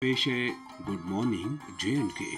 पेश है good morning J&K।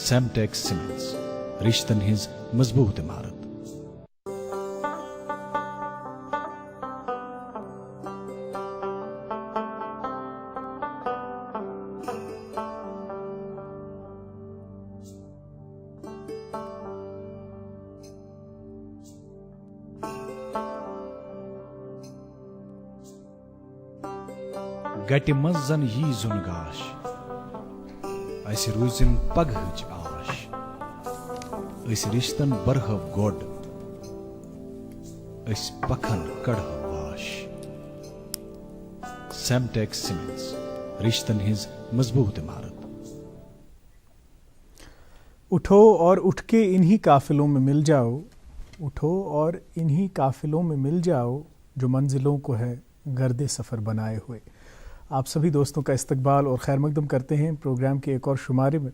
Semtex Cements, रिश्तन हिंज मजबूत इमारत। गटि मंज जन यी जुन गाश, अस रूजिन पगहच आश, अस रिश्तन बरहव गोड, अस पखन कड़हव वाश। Semtex Cements, रिश्तन हिंज मजबूत इमारत। उठो और उठ के इन्हीं काफिलों में मिल जाओ, उठो और इन्हीं काफिलों में मिल जाओ, जो मंजिलों को है गर्दे सफ़र बनाए हुए। आप सभी दोस्तों का इस्तकबाल और खैर मकदम करते हैं प्रोग्राम के एक और शुमारे में।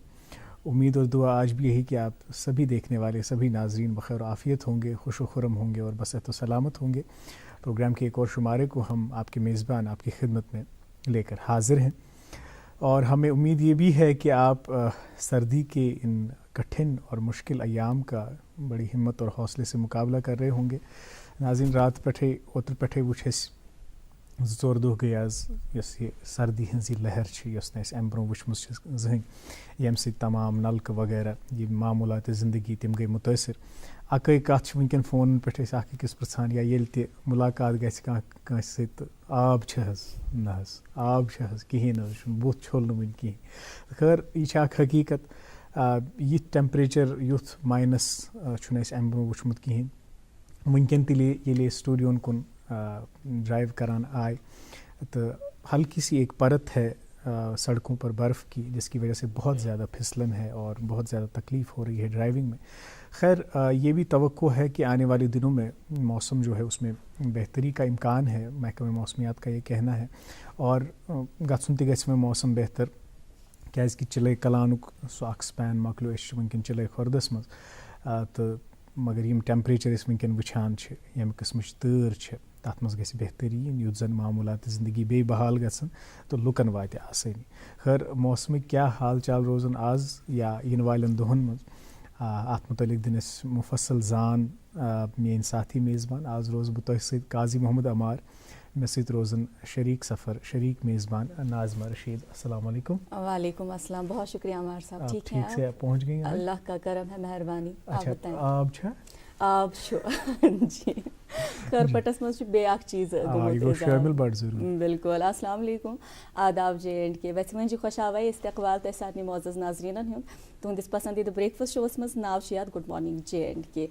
उम्मीद और दुआ आज भी यही कि आप सभी देखने वाले सभी नाजरीन बखैर आफ़ियत होंगे, खुश व खुरम होंगे और बसत व सलामत होंगे। प्रोग्राम के एक और शुमारे को हम आपके मेज़बान आपकी खिदमत में लेकर हाज़िर हैं और हमें उम्मीद ये भी है कि आप सर्दी के इन कठिन और मुश्किल अयाम का बड़ी हिम्मत और हौसले से मुकाबला कर रहे होंगे। नाज़रीन, रात पठे ओतर पठे वुछ जोर दो गई आज ये सर्दी हंजी लहर अम ब्रो वुचम जहन यम तमाम नलक वगैरह ये मामूलात ज़िंदगी तम गई मुतासर। अकई कत वनकन फोन पे अकिस पृछान या ये मुलाकात गस आब न आब कहें बुत छोल वन कहें। खैर यह हकीकत ये टेम्परेचर युथ माइनस अम ब्रो वुचमुत कहें। वनकन ये स्टूडियोन कुन ड्राइव करान आए तो हल्की सी एक परत है सड़कों पर बर्फ़ की, जिसकी वजह से बहुत ज़्यादा फिसलन है और बहुत ज़्यादा तकलीफ़ हो रही है ड्राइविंग में। खैर ये भी तवक्को है कि आने वाले दिनों में मौसम जो है उसमें बेहतरी का इम्कान है, महकमे मौसमियात का ये कहना है। और गसन त गछ में मौसम बेहतर कि चिले कलानुक सो अख स्पैन मकलो वनकन चिले खुर्दस मज तो मगर यम टेम्परेचर वनकन वुछान यम किस्मच तैर तथ मज गछ बेहतरीन युथ जन मामूलात ज़िंदगी बे बहाल गसन तो लुकन वात आसानी। खैर मौसम क्या हाल चाल रोजन आज या इन वालन दोहन मज अत मुतलिक दिन मुफसल जान मेन साथी मेज़बान। आज रोज बह तुह काजी मोहम्मद अमार, मे सत रोजन शरीक सफ़र शरीक मेज़बान नाज़मा रशीद। अस्सलाम वालेकुम। वालेकुम अस्सलाम। बहुत शुक्रिया अमार साहब। ठीक है, से पहुँच गई? अल्लाह का करम है, मेहरबानी। अच्छा आब आप जी खैर पटस मज बे चीज़ शामिल बड़ जरूरी। बिल्कुल। अस्सलाम वालेकुम, आदाब J&K। वैसे वन खुश आवाई इस्तकबाल तह सारे मोअज़्ज़ज़ नाज़रीन हुंद तुंदिस पसंदीदा ब्रेकफास्ट शोस मज नाव याद गुड मॉर्निंग J&K।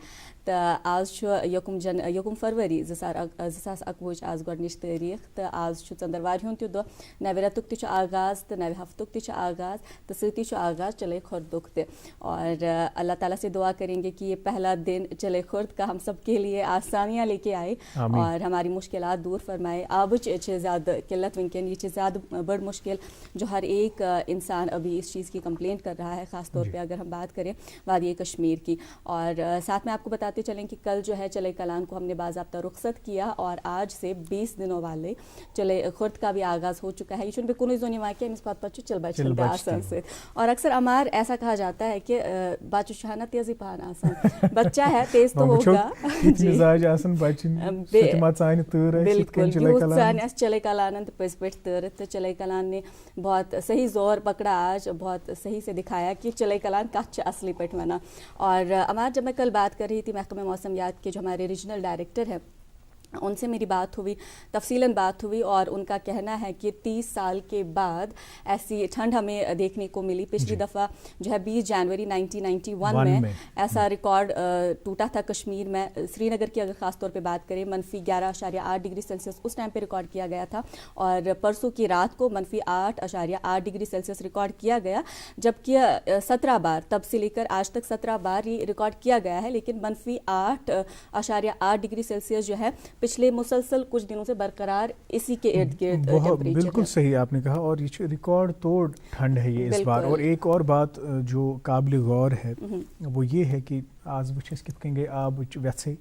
तो आज यकुम फरवरी 2021 आज गोडनिच तारीख तो आज चंदरवार हुंद तह नवे रतुक तह आगाज तो नवे हफ्तुक तह आगाज तो सती आगाज चले खुर्दुक तह। और अल्लाह ताला से दुआ करेंगे कि ये पहला दिन चले खुर्द का हम सब के लिए आसानियाँ लेके आए आमीन। और हमारी मुश्किलात दूर फरमाए। अब ज़्यादा किल्लत विंकन ये ज़्यादा बड़ मुश्किल जो हर एक इंसान अभी इस चीज़ की कंप्लेंट कर रहा है, ख़ास तौर पे अगर हम बात करें वादी कश्मीर की। और साथ में आपको बताते चलें कि कल जो है चले कलान को हमने बाज़ाब्ता रुखसत किया और आज से 20 दिनों वाले चले खुर्द का भी आगाज़ हो चुका है। ये पे कुछ जोनी वाक्य इस बात पर चल बचन आसान से। और अक्सर अमार ऐसा कहा जाता है कि बाचु शाना तेजी पान आसान, बच्चा है तेज तो होगा बिल्कुल चले कलान पज पे तर। तो चले कलान ने बहुत सही जोर पकड़ा, आज बहुत सही से दिखाया कि चले कलान कच्छ असली पेट वना। और अमार जब मैं कल बात कर रही थी महकमे मौसमियात के जो हमारे रीजनल डायरेक्टर हैं उनसे मेरी बात हुई, तफसीलन बात हुई और उनका कहना है कि 30 साल के बाद ऐसी ठंड हमें देखने को मिली। पिछली दफ़ा जो है 20 जनवरी 1991 में ऐसा रिकॉर्ड टूटा था कश्मीर में। श्रीनगर की अगर ख़ास तौर पे बात करें -11.8 डिग्री सेल्सियस उस टाइम पे रिकॉर्ड किया गया था और परसों की रात को -8.8 डिग्री सेल्सियस रिकॉर्ड किया गया, जबकि 17 बार तब से लेकर आज तक 17 बार ये रिकॉर्ड किया गया है। लेकिन -8.8 डिग्री सेल्सियस जो है पिछले मुसलसल कुछ दिनों से बरकरार इसी के इर्द गिर्द टेम्परेचर। बिल्कुल सही आपने कहा और ये रिकॉर्ड तोड़ ठंड है ये इस बार। और एक और बात जो काबिल गौर है वो ये है कि आज वुच कित कन गई आब व्यथे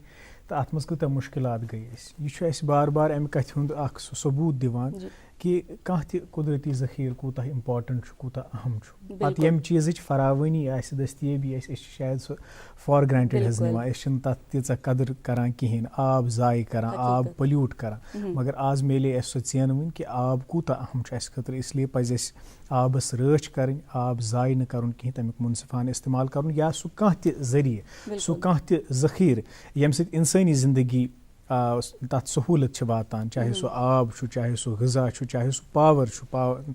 तो अत मज कूत मुश्किलात गई। ये बार बार अमि कथ हुंद अख सबूत दिवान कि कह कुदरती ज़ख़ीर कूता इम्पॉर्टेंट कूता अहम पत यम चीज़ फरावनी दस्तियाबी शायद सो फॉर ग्रांटेड निवान तथ तीचा कदर करान कहें, आब ज़ाय करान, आब पल्यूट करान। मगर आज मिले सो चेन वन कि आब कूता अहम खतर, इसलिए पज़ आबस रच कर, आब ज़ाय न कर कहें, तमिक मुनसिफान इस्तेमाल कर या सह कह जरिए सह कह ज़ख़ीर यम सत इंसानी ज़िंदगी तथ सहूलत वातान, चाहे सो आब चाहे सो ग़िज़ा चाहे सो पावर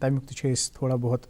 तमिक थोड़ा बहुत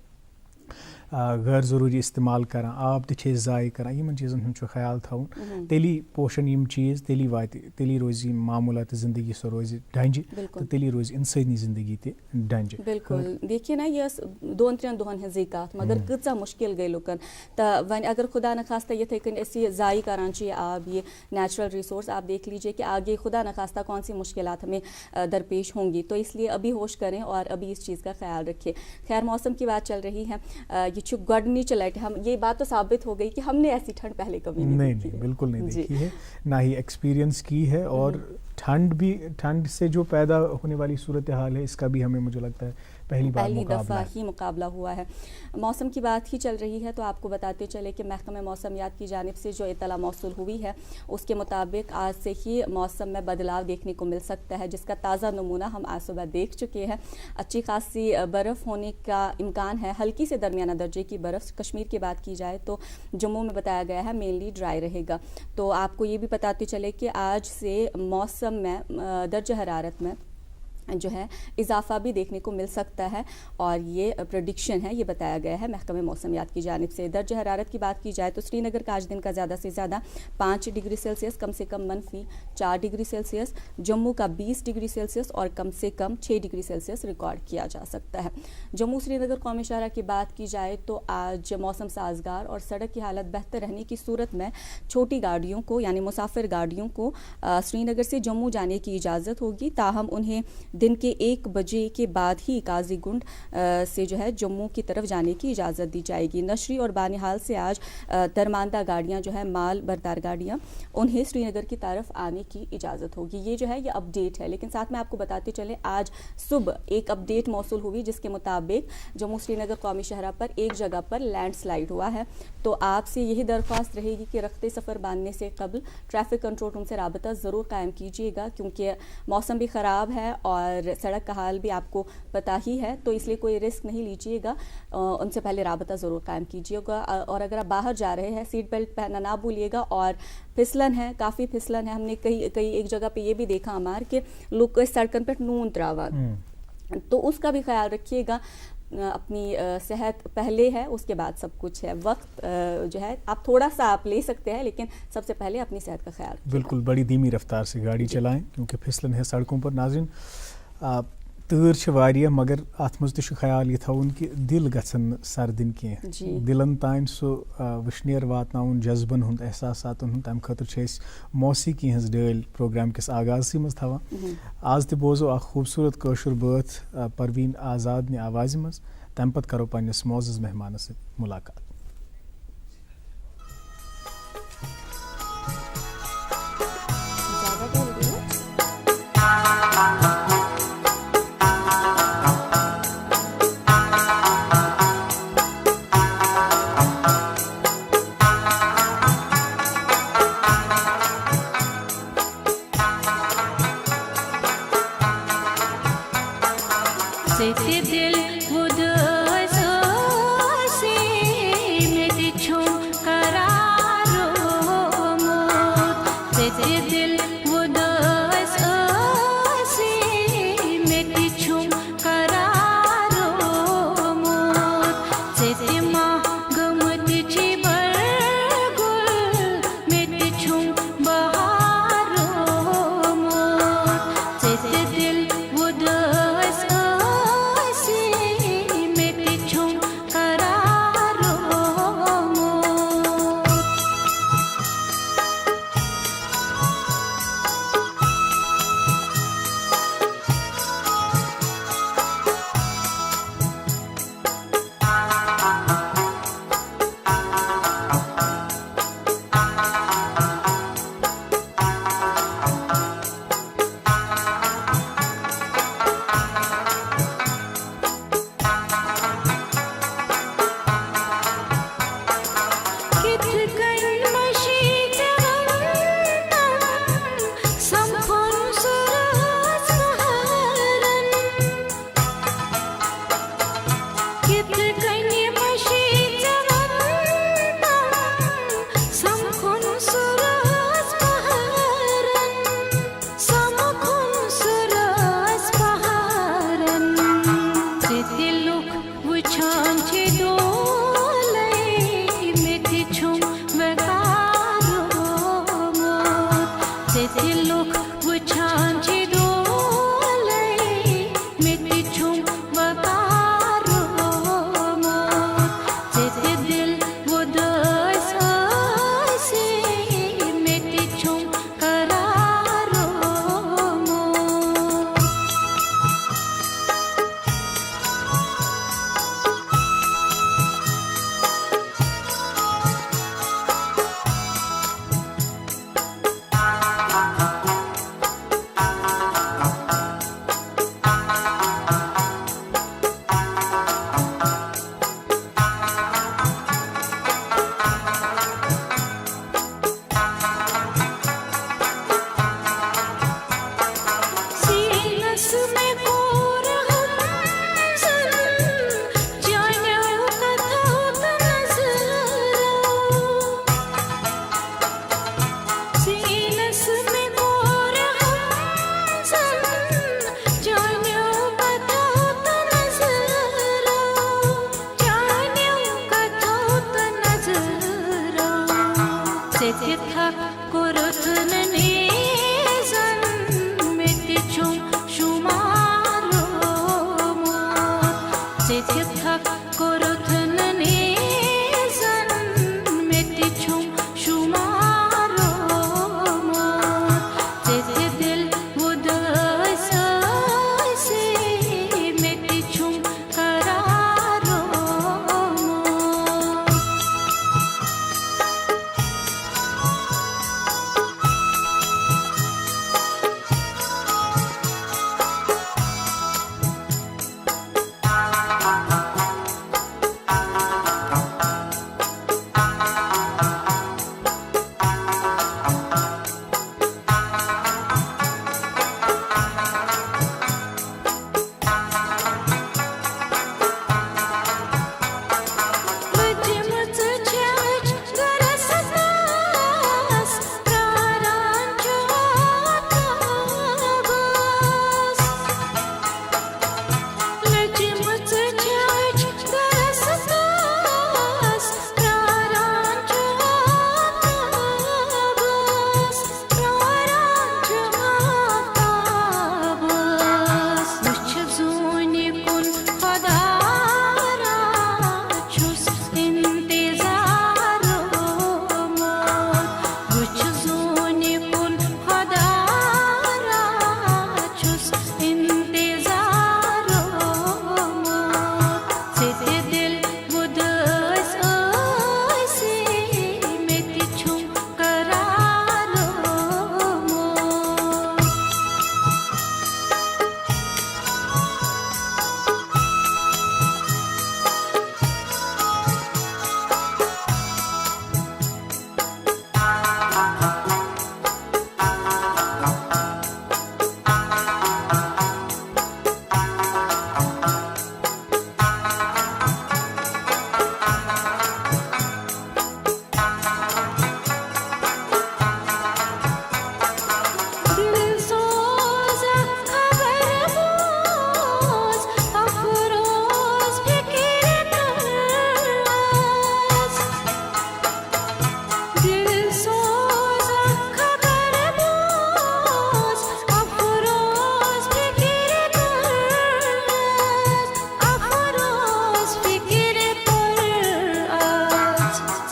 गैर ज़रूरी इस्तेमाल करान, आब ज़ाय करान, यमन चीज़न हुंद ख्याल थवन। तेली पोशन यम चीज़ तेली वात, तेली रोज़ मामूलात ज़िंदगी सो रोज़ डंज तो तेली रोज़ इंसानी ज़िंदगी ते डंज। बिल्कुल देखिए ना ये 2-3 दोहन हज़ी कत मगर कचा मुश्किल गई लुकन। तो वन अगर खुदा न खास्ता ये कन ज़ाय करान आब ये नेचुरल रिसोर्स, आप देख लीजिए कि आगे खुदा न खास्ता कौन सी मुश्किलात हमें दरपेश होंगी। तो इसलिए अभी होश करें और अभी इस चीज़ का ख्याल रखें। खैर मौसम की बात चल रही है, ये गॉडनी चलाइट हम ये बात तो साबित हो गई कि हमने ऐसी ठंड पहले कभी नहीं देखी है। बिल्कुल नहीं देखी है, ना ही एक्सपीरियंस की है। और ठंड से जो पैदा होने वाली सूरत हाल है इसका भी हमें मुझे लगता है पहली दफ़ा ही मुकाबला हुआ है। मौसम की बात ही चल रही है तो आपको बताते चले कि महकमे मौसमियात की जानिब से जो इत्तला मौसूल हुई है उसके मुताबिक आज से ही मौसम में बदलाव देखने को मिल सकता है, जिसका ताज़ा नमूना हम आज सुबह देख चुके हैं। अच्छी खासी बर्फ़ होने का इम्कान है, हल्की से दरमियाना दर्जे की बर्फ़। कश्मीर की बात की जाए तो जम्मू में बताया गया है मेनली ड्राई रहेगा। तो आपको ये भी बताते चले कि आज से मौसम में दर्जा हरारत में जो है इजाफा भी देखने को मिल सकता है और ये प्रेडिक्शन है, ये बताया गया है महकमे मौसमियात की जानिब से। दर्जा हरारत की बात की जाए तो श्रीनगर का आज दिन का ज़्यादा से ज़्यादा 5 डिग्री सेल्सियस, कम से कम -4 डिग्री सेल्सियस, जम्मू का 20 डिग्री सेल्सियस और कम से कम 6 डिग्री सेल्सियस रिकॉर्ड किया जा सकता है। जम्मू श्रीनगर कौमी शाहरा की बात की जाए तो आज मौसम साजगार और सड़क की हालत बेहतर रहने की सूरत में छोटी गाड़ियों को यानी मुसाफिर गाड़ियों को श्रीनगर से जम्मू जाने की इजाज़त होगी, ताहम उन्हें दिन के 1 बजे के बाद ही काजीगुंड से जो है जम्मू की तरफ जाने की इजाज़त दी जाएगी। नशरी और बानिहाल से आज दरमानदा गाड़ियाँ जो है माल बरदार गाड़ियाँ उन्हें श्रीनगर की तरफ आने की इजाज़त होगी। ये जो है ये अपडेट है, लेकिन साथ में आपको बताते चलें आज सुबह एक अपडेट मौसूल हुई जिसके मुताबिक जम्मू श्रीनगर कौमी शहरा पर एक जगह पर लैंडस्लाइड हुआ है। तो आपसे यही दरख्वास्त रहेगी कि रखते सफ़र बांधने से कबल ट्रैफिक कंट्रोल रूम से राबता ज़रूर कायम कीजिएगा, क्योंकि मौसम भी ख़राब है और सड़क का हाल भी आपको पता ही है। तो इसलिए कोई रिस्क नहीं लीजिएगा, उनसे पहले राबता ज़रूर कायम कीजिएगा। और अगर आप बाहर जा रहे हैं सीट बेल्ट पहनना ना भूलिएगा। और फिसलन है, काफ़ी फिसलन है, हमने कई एक जगह पे ये भी देखा हमार कि लोग सड़कन पर नून त्रावा, तो उसका भी ख्याल रखिएगा। अपनी सेहत पहले है, उसके बाद सब कुछ है। वक्त जो है आप थोड़ा सा आप ले सकते हैं, लेकिन सबसे पहले अपनी सेहत का ख्याल। बिल्कुल बड़ी धीमी रफ्तार से गाड़ी चलाएं क्योंकि फिसलन है सड़कों पर। नाज़रीन तۭर छ वारिया मगर अत मज तु ख्याल ये थवन कि दिल गछन न सर्दिन जी। कह दिलन तान सो वशनेर वातनाउन जज्बन हुंद एहसासातन हुंद तम खतर छ मौसीकी हज डल प्रोग्राम किस आगाज मज थवान आज ते बोजो अ खूबसूरत कशुर बात परवीन आजाद ने आवाज मज तम पत करो पन्नस मोअज़्ज़ज़ मेहमान से मुलाकात।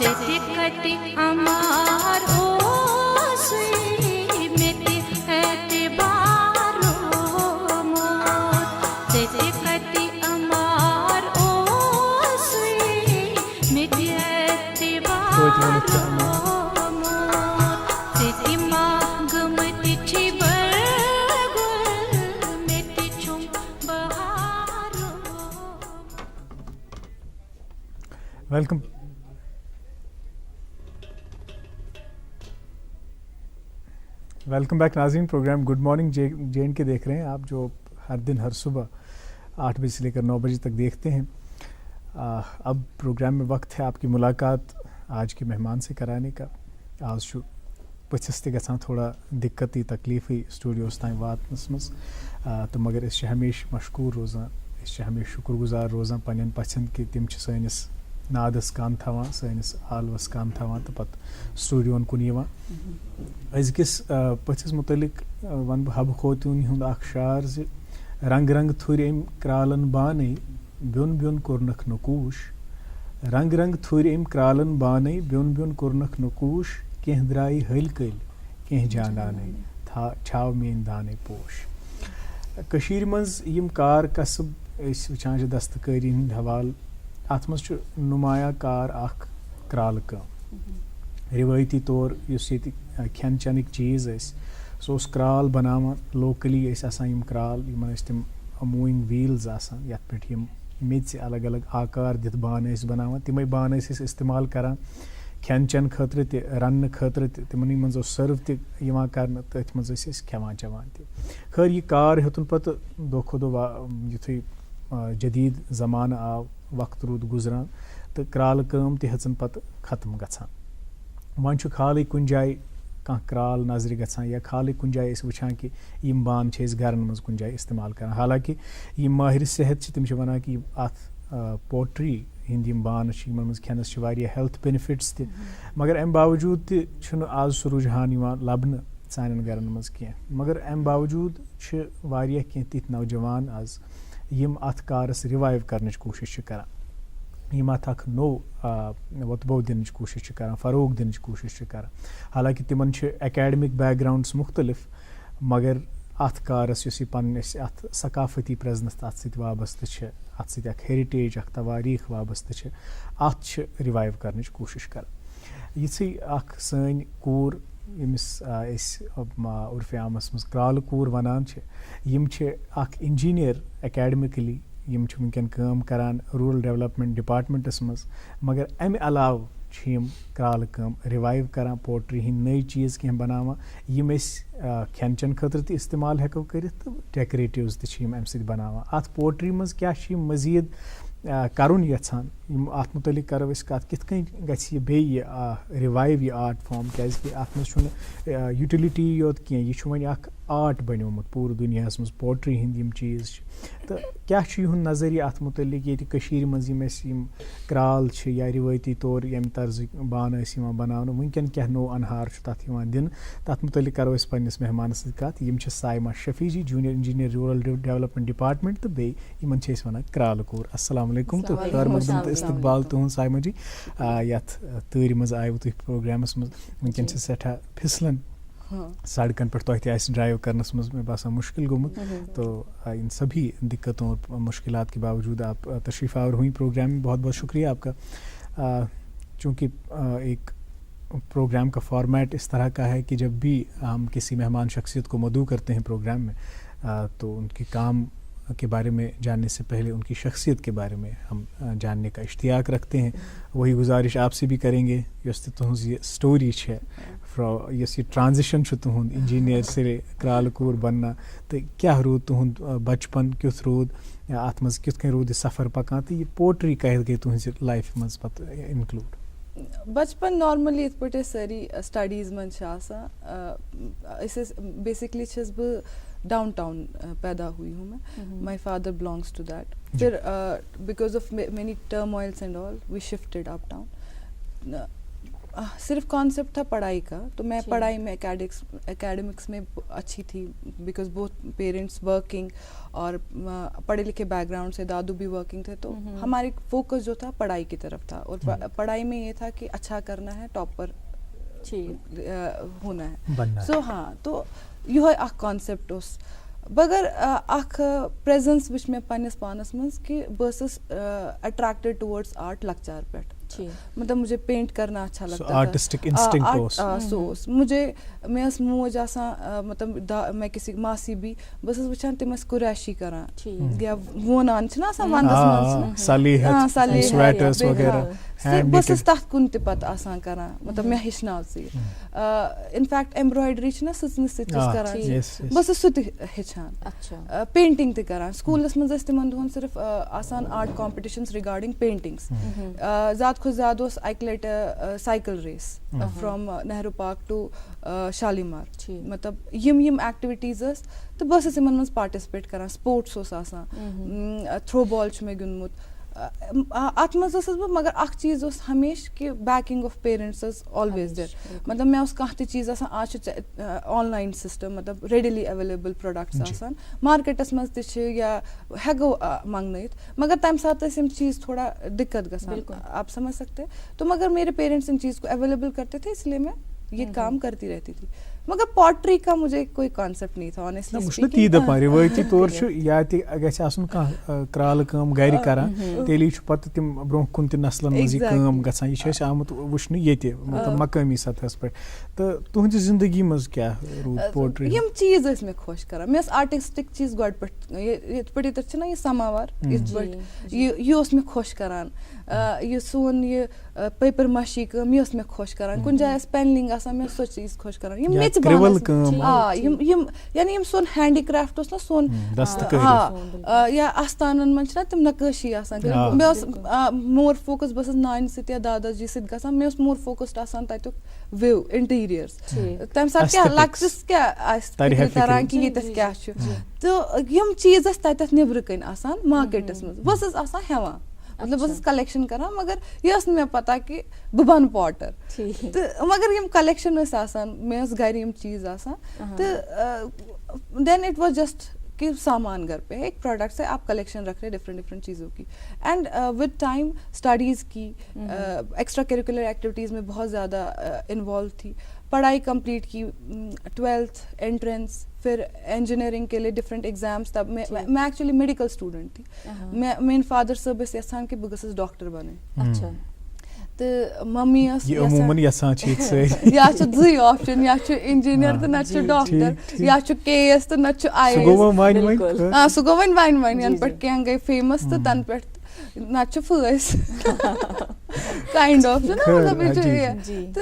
Setikati amar osui meti etibaro mot. Setikati amar osui meti etibaro mot. Setima gamati chibargul meti chum baharo. Welcome back नाज़रीन। प्रोग्राम गुड मॉर्निंग जे के देख रहे हैं आप, जो हर दिन हर सुबह 8 बजे से लेकर 9 बजे तक देखते हैं। अब प्रोग्राम में वक्त है आपकी मुलाकात आज के मेहमान से कराने का। आज पथिस ते गसान थोड़ा दिक्कती तकलीफ़ी स्टूडियोस ताईं वातनस मज, तो मगर अस हमेशा मशकूर रोज़ान, अस हमेशा शुक्रगुजार रोज़ान पन्न पछन कि तिम सैनिस नादस कान थवान, सैनिस आलवस कान थवान, तो पत स्टूडियोन कुन यवान। अजकिस पथिस मुतलिक वन बह हब खोतून हुंद अख शार ज रंग रंग थुर एम क्रालन बाने ब्योन ब्योन कोरनख नकूश। रंग रंग थुर एम क्रालन बाने ब्योन ब्योन कोरनख नकूश। केह द्राई हल कल केह जानाने था छाव मेन दाने पोश। कशीर मंज यम कार कसब अस वचान दस्तकारी हंद हवाल, अत मज नुमाया कार अख क्राल कम। रिवायती तौर युस ये खेन चनक चीज़ सो क्राल बनावान लोकली आसान क्राल तिम मूविंग व्हील्स आसान यथ पे मेज अलग अलग आकार दित बान बनावान, तिमे बान इस्तेमाल करान खेन चन खतर रन खतर तिमन मज सर्व कर तथ मज खेवान चवान त। खैर यह कार हेतुन पत दो खो दो युथे जदीद ज़मान आव वक्त रूद गुजरान तो क्राल कम तन पत खत्म गछान। वन खाली कुन जाय कह क्राल नजर गछान या खाली कुन जाय वुचान कि यम बान घरन मज कुन जाय इस्तेमाल करान। हालांकि यम माहिर सेहत तिम वनान कि अत पोट्री हिंद यम बान मज खेनस हेल्थ बेनिफिट्स त, मगर अम बावजूद तन आज सह रुझान लबन सान गरन मज कह। मगर अम बावजूद कह तिथ नौजवान आज यम अत कारस रिवाइव करने कोशिश करान, यम अत अख नो वतबो दिन कोशिश करान, फ़रोग दिन कोशिश करान। हालांकि तिमन एकेडमिक बैकग्राउंड्स मुख्तलिफ, मगर अत कारस युस पन अत सकाफती प्रेजनस अत सत वाबस्त अत सत हेरिटेज अख तवारीख वाबस्त अत रिवाइव करने कोशिश करान। यिथै अख सन कूर यमिस उर्फ आमस मज क्राल कूर वनान यम अख इंजीनियर एकेडमिकली यम वनकन काम करान रूरल डेवलपमेंट डिपार्टमेंटस मज, मगर अमि अलाव यम क्राल काम रिवाइव करान, पोट्री हिंद नई चीज़ कह बनावान यम खेन चन खतर त इस्तेमाल हेको करित तो डेकोरेटिव्स त अम सत बनावान। अत पोट्री मज क्या मजीद करुन यछान अत मुतलिक करो अस कत किथ कन गछ यह बेय्य रिवाइव यह आर्ट फॉर्म, क्याजि अत मज यूटिलिटी योत कह यह वन अख आर्ट बनियोमुत पूरे दुनियास मज पोट्री हिंद यम चीज़। तो क्या युहद नजरिया अत मुतलिक ये कशीर मज यम क्राल या रिवायती तौर यम तर्ज बान बनावन वनकन क्या नो अनहार तथ दिन, तथ मुतलिक करो अस पन्निस मेहमान सत कत। यम Saima Shafi ji, junior engineer rural development department, तो बे यमन वन क्राल कोर। अस्सलाम वालेकुम तो खैर मकदम तो इस्तकबाल तुहद साइमा जी। यथ तूर मज आयु तुह प्रोग्रामस मज वनकन सठा फिसलन सड़कन पे तो ड्राइव करनस मज मे बासान मुश्किल गोमुत। तो इन सभी दिक्कतों और मुश्किलात के बावजूद आप तशरीफ़ आवर हुई प्रोग्राम में, बहुत बहुत शुक्रिया आपका। चूँकि एक प्रोग्राम का फॉर्मेट इस तरह का है कि जब भी हम किसी मेहमान शख्सियत को मदऊ करते हैं प्रोग्राम में, तो उनके काम के बारे में जानने से पहले उनकी शख्सियत के बारे में हम जानने का इश्तियाक रखते हैं। वही गुजारिश आपसे भी करेंगे। यस तुहज ये स्टोरी है यस ये ट्रांजिशन तुहद इंजीनियर से क्राल कोर बनना, तो क्या रूद तुहद बचपन क्युथ रूद अत मज किथ कन रूद सफ़र पकान, तो ये पोट्री कह गई तुहज लाइफ मज पत इनक्लूड। बचपन नॉर्मली इत पे सारी स्टडीज़ मन बेसिकली बह डाउन टाउन पैदा हुई हूँ मैं। My father belongs to that. फिर because of many turmoils and all we shifted up town. सिर्फ कॉन्सेप्ट था पढ़ाई का, तो मैं पढ़ाई में एकेडमिक्स में अच्छी थी, बिकॉज बोथ पेरेंट्स वर्किंग और पढ़े लिखे बैकग्राउंड से, दादू भी वर्किंग थे, तो हमारी फोकस जो था पढ़ाई की तरफ था, और पढ़ाई में ये था कि अच्छा करना है, टॉपर होना है। सो हाँ, तो यह अख कॉन्सेप्ट उस मगर अख प्रेजेंस विच में पन्निस पानस मज कि बस अट्रैक्टेड टुवर्ड्स आर्ट लक्चार पे, मतलब मुझे पेंट करना अच्छा लगता था, आर्टिस्टिक इंस्टिंक्ट मुझे मैं मोज आसान, मतलब मैं किसी मासी भी बस वुचान तिम कुरैशी करान या वोनान स्वेटर्स वगैरह, बस तथ कुन तत आसान करान, मतलब मैं हेचनाव इनफैक्ट एम्ब्रॉयडरी ना सचन करान, बस सह हेचान, पेंटिंग ते करान। स्कूलस मज तिमन दोहन सिर्फ आसान आर्ट कॉम्पिटिशंस रिगार्डिंग पेंटिंग्स, ज़्यादा खुद ज़्यादा अक लट cycle race from Nehru park to Shalimar, मतलब यम एक्टिविटीज तो बस इन मज पार्टिसिपेट करान, स्पोर्ट्स आसान, थ्रो बॉल मे गिंदमुत अत मज मगर अख चीज हमेश कि backing of parents always there, मतलब मैं कह चीज आज ऑनलाइन सिस्टम, मतलब रेडिली अवेलेबल प्रोडक्ट्स मार्केटस मज या हेगो मंगनत, मगर तम साथ चीज थोड़ा दिक्कत गसान, आप समझ सकते हैं। तो मगर मेरे पेरेंट्स इन चीज को अवेलेबल करते थे, इसलिए मैं ये काम करती रहती थी, मगर पॉटरी का मुझे कोई कॉन्सेप्ट नहीं था ऑनेस्टली स्पीकिंग। रिवायती तौर या क्राल काम गर करान, तेली पत तिम ब्रोह कुन नस्लन मज गसान, यह आमुत वुचन ये मतलब मकामी सतहस पे। तो तुहद जिंदगी मज क्या रूद पोट्री? यम चीज मे खुश करान, मे आर्टिस्टिक चीज गड पे ये समावार यह मे खुश करान, यह सोन ये पेपर माशी कम यह मे खुश करान, कुन जाय पेनलिंग आसान मे सो चीज खुश करान, यानी यम सोन हैंडीक्राफ्ट ना सोन या आस्थानन मन तिम नक्काशी आसान, मे मोर फोकस बस नान सत या दादाजी सत गसान, मे मोर फोकस्ड आसान तत्युक व्यू इंटीरियर्स, तम साथ क्या लक्ष्य क्या तरह कि ये क्या, तो यम चीज तत निब्र कन आसान मार्केटस मज बस आसान हेवान, मतलब बस कलेक्शन करान, मगर यह मे पता कि बह बन पॉटर, तो मगर यम कलेक्शन आसान, मे घर यम चीज आसान, तो देन इट वाज जस्ट कि सामान घर पे है, एक प्रोडक्ट से आप कलेक्शन रख रहे हैं डिफरेंट चीज़ों की, एंड विद टाइम स्टडीज़ की, एक्स्ट्रा करिकुलर एक्टिविटीज़ में बहुत ज़्यादा इन्वॉल्व थी, पढ़ाई कंप्लीट की, 12th एंट्रेंस, फिर इंजीनियरिंग के लिए डिफरेंट एग्जाम्स, तब मैं एक्चुअली मेडिकल स्टूडेंट थी, मेन फादर साहब यसान कि बह गस डॉक्टर बन, तो मम्मी या दुई ऑप्शन, या इंजीनियर तो ना डॉक्टर, या KS तो ना IAS, सह गो वन पे क्या गई फेमस, तो तन पे ना फस काइंड ऑफ तो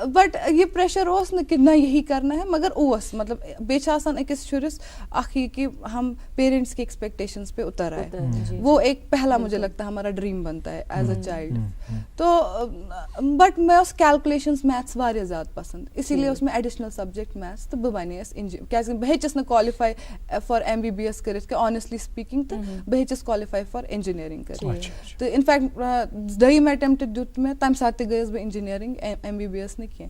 बट ये प्रेशर ओस न कि ना यही करना है, मगर ओस मतलब बेच आसान अकिस शुरिस अख ये कि हम पेरेंट्स की एक्सपेक्टेशंस पे उतर आए, वो एक पहला मुझे लगता है हमारा ड्रीम बनता है एज अ चाइल्ड। तो बट मैं उस कैलकुलेशंस मैथ्स वारिया ज़्यादा पसंद, इसीलिए उसमें एडिशनल सब्जेक्ट मैथ्स, तो बह क्या बहचस न क्वालिफाई फॉर MBBS कर, ऑनेस्टली स्पीकिंग, तो बहचस क्वालिफाई फॉर इंजीनियरिंग कर, तो इनफैक्ट दयम अटेम्प्ट दुत में तम साथ गयस बह इंजीनियरिंग MBBS ने किया,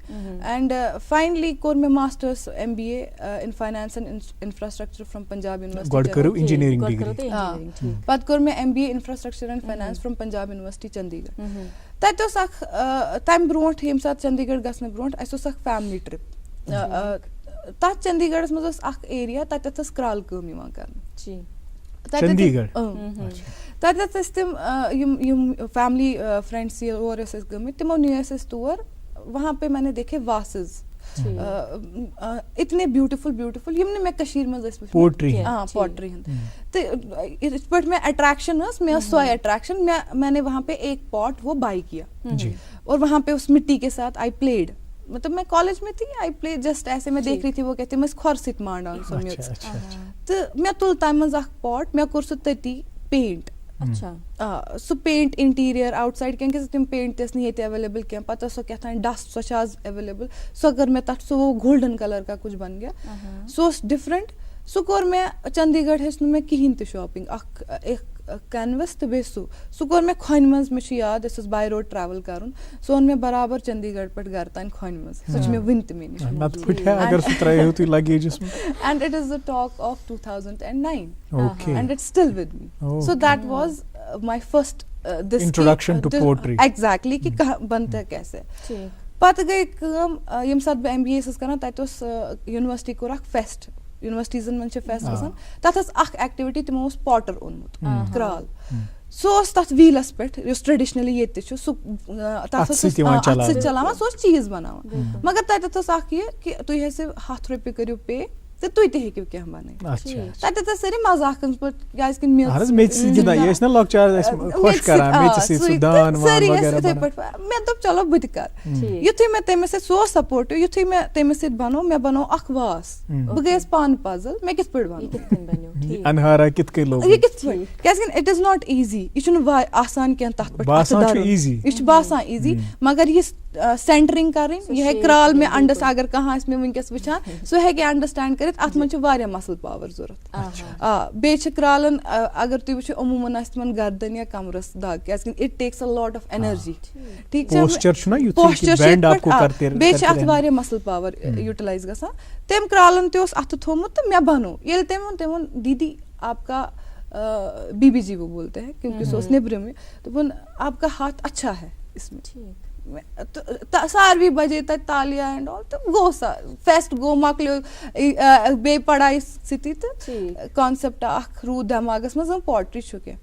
एंड फाइनली कोर में masters MBA in finance and infrastructure from Punjab university, engineering degree पत कोर में MBA infrastructure and finance from Punjab university Chandigarh. तत तम ब्रोट ये साथ चंडीगढ़ गसन ब्रोट अख फैमिली ट्रिप, तथ चंडीगढ़ मज एरिया तत क्राल काम कर चंडीगढ़, तत तिम फैमिली फ्रेंड्स और गम तिमो नी तौर, वहाँ पे मैंने देखे वासेस इतने ब्यूटीफुल यम मैं कशीर मज पोट्री पोट्री तो इस पर मैं अट्रैक्शन मैं सोई अट्रैक्शन मैंने वहाँ पे एक पॉट वो बाई किया, और वहाँ पे उस मिट्टी के साथ आई प्लेड, मतलब मैं कॉलेज में थी, आई प्ले जस्ट ऐसे मैं देख रही थी, वो कहती मैं खोर सित मांडान तो मैं तुल तम मज पॉट मैं कोर सह तती पेंट, सो पेंट इंटीरियर आउटसाइड क्या तम पेंट ये अवेलेबल क्या, पता सो क्या डस्ट सो आज अवेलेबल, सो अगर मैं तथ सो वो गोल्डन कलर का कुछ बन गया, सो डिफरेंट, सो कोर मैं चंडीगढ़ हेच मैं कहीं तो शॉपिंग, कैनवस तो बेस सह कोर मे खोन मज मे याद बाय रोड ट्रैवल करन सह ओन मे बराबर चंडीगढ़ पे घर तान खोन मज सह मे वन ते मे निश नत फुटया अगर सह त्रयो तु लगेजस में and it is the talk of 2009 Okay. and it's still with me so that was my first this Introduction to poetry. exactly कि कहाँ बनता है कैसे पता गई कम यम साथ बे MBA सस करना ताकि उस यूनिवर्सिटी को रख फेस्ट यूनिवर्सिटीजन में फेस्ट गसन तथ अख एक्टिविटी तिमो उस पॉटर ओनमुत क्राल सो तथ व्हीलस पे ट्रेडिशनली ये चलावान सो चीज बनावान मगर तथ अख कि तुम हेसो ₹100 करियो पे तो तुई ते हेकियो क्या बने तत त सरी मजाकन पर गाइस किन मेज मेज गिदा ये न लॉकचार खुश करा मेज से सुदान मान वगैरह मैं तो चलो बुत कर युथी मैं तेमे से सो सपोर्ट युथी मैं तेमे से बनो मैं बनो अखवास बगैस पान पजल मैं किस पड़ बनो अनहारा कित के लोग ये किस पड़ कैसे इट इज नॉट इजी ये छु आसान के तत पर बासान इजी ये छु बासान इजी मगर ये सेंटरिंग करें ये है क्राल में अंडस अगर कहां इसमें विंकस विचान सो है के अंडरस्टैंड करित अत मन छु वारिया मसल पावर जरूरत बे छ क्रालन अगर तु वछु अमूमन आस्तमन गर्दन या कमरस दाग कैसे it takes a lot of energy ठीक छै पोस्चर छु ना यूथ बैंड आपको करते बे छ अत वारिया मसल पावर यूटिलाइज गसा तेम क्रालन ते उस अत थोमुत मैं बनो ये तेमन दीदी आपका बीबीजी वो बोलते हैं क्योंकि सोच नेब्रे में तो आपका हाथ अच्छा है इसमें तो सारवी बजे तक तालिया एंड ऑल तो गो फेस्ट गो मकलो बे पढ़ाई स्थिति तो कॉन्सेप्ट अख रू दिमागस मज पोट्री चुके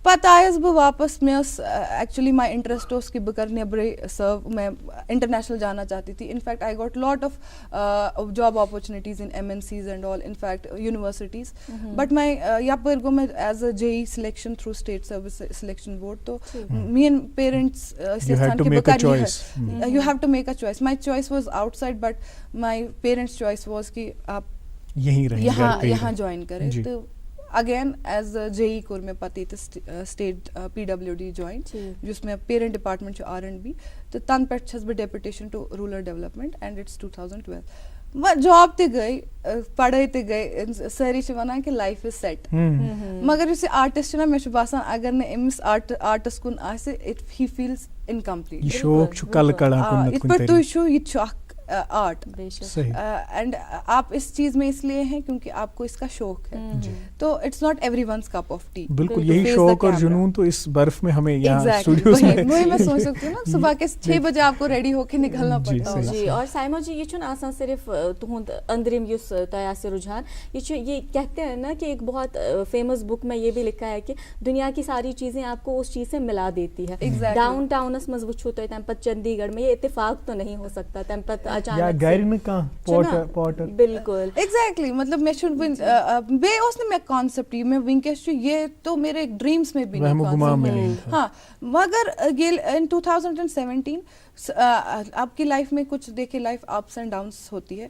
पता आयस बह वापस मे एक्चुअली माई इंटरेस्ट उस कि बह कर नेब्रे सर्व मैं इंटरनेशनल जाना चाहती थी in fact I got lot of job opportunities in MNCs and all in fact universities but my यपर गो मैं as a JEE selection through state service selection board तो मेन parents you had to make a choice you have to make a choice my choice was outside but my parents choice was कि आप यहीं रहें यहाँ join करें तो again as JEE कोर में पति स्टेट PWD ज्वाइन जिसमें पेरेंट डिपार्टमेंट R&B तो तन पे छस बह deputation to rural development and it's 2012 job ते गई पढ़ाई ते गई सारी वनान कि लाइफ इज सेट मगर इस आर्टिस्ट ना मे बासान अगर ने इमिस आर्टिस्ट कुन आसे इट ही फील्स इनकम्प्लीट ये शौक छु कल कड़ा कुन इत पर तु छु ये छु आर्ट एंड आप इस चीज में इसलिए हैं क्योंकि आपको इसका शौक है तो it's not everyone's cup of T बिल्कुल यही शौक और जुनून तो इस बर्फ में हमें यहाँ स्टूडियो में मैं सोच सकती हूँ ना सुबह के 6 बजे आपको रेडी होके निकलना पड़ता है जी और साइमा जी ये छु आसान सिर्फ तुहुंद अंदरिम युस तया से रुझान ये कहते हैं ना कि एक बहुत फेमस बुक में ये भी लिखा है कि दुनिया की सारी चीजें आपको उस चीज से मिला देती है डाउन टाउनस मज वुछो तो तम पत चंडीगढ़ में ये इत्तेफाक तो नहीं हो सकता तम पत या घर में का पॉटर बिल्कुल एग्जैक्टली मतलब मैं शुड बे उसने मैं कॉन्सेप्ट ये मैं विंकेश ये तो मेरे ड्रीम्स में भी नहीं हाँ मगर ये इन 2017 आपकी लाइफ में कुछ देखिए लाइफ अप्स एंड डाउन्स होती है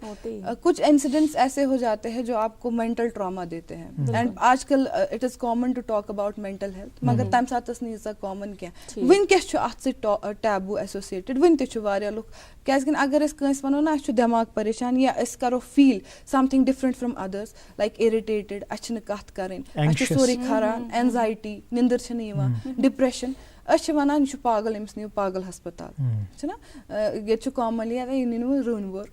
कुछ इंसिडेंट्स ऐसे हो जाते हैं जो आपको मेंटल ट्रॉमा देते हैं एंड आजकल it is common to talk about mental health मगर तम साथ नहीं कॉमन क्या विंकेश अत से टैबू एसोसिएटेड वन ते लुक क्या अगर कंस वनो ना दिमाग परेशान या करो feel something different from others like irritated कत करें सोरी खरान एंजाइटी निंदर डिप्रेशन वनान पागल अमिस नियो पागल हस्पताल ये कॉमनली रोनवर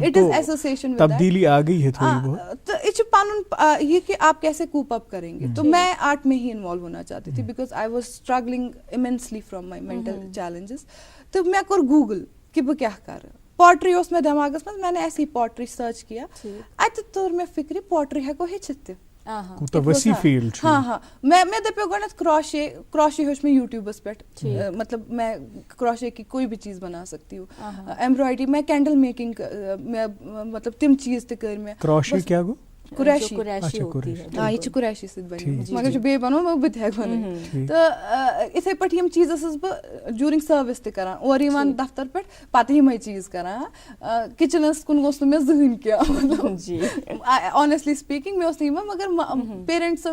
इट इज एसोसिएशन तब्दीली आ गई है थोड़ी बहुत तो ये पन ये कि आप कैसे कूप अप करेंगे तो मैं आर्ट में ही इन्वॉल्व होना चाहती थी because I was struggling immensely from my mental challenges तो मैं कर गूगल कि बह क्या कर पॉटरी उस में दिमागस में मैंने ऐसी पॉटरी सर्च किया अत तोर में फिक्र पॉटरी हेको हेचित तो वसी फील्ड हाँ मैं दपो गणत क्रॉशे होश में यूट्यूबस पे मतलब मैं क्रॉशे की कोई भी चीज बना सकती हूँ एम्ब्रॉयडरी मैं कैंडल मेकिंग मतलब तिम चीज ते कर मैं क्रॉशे क्या गो कुरैशी होती है हाँ ये कुरैशी से बनी मगर जो बे बनो मैं बत हेक बन तो इथे पट यम चीज ड्यूरिंग सर्विस ते करान और यमान दफ्तर पे पता ही चीज करान किचनस कुन गोस मैं जहन क्या मतलब जी ऑनेस्टली स्पीकिंग मैं उस मगर पेरेंट्स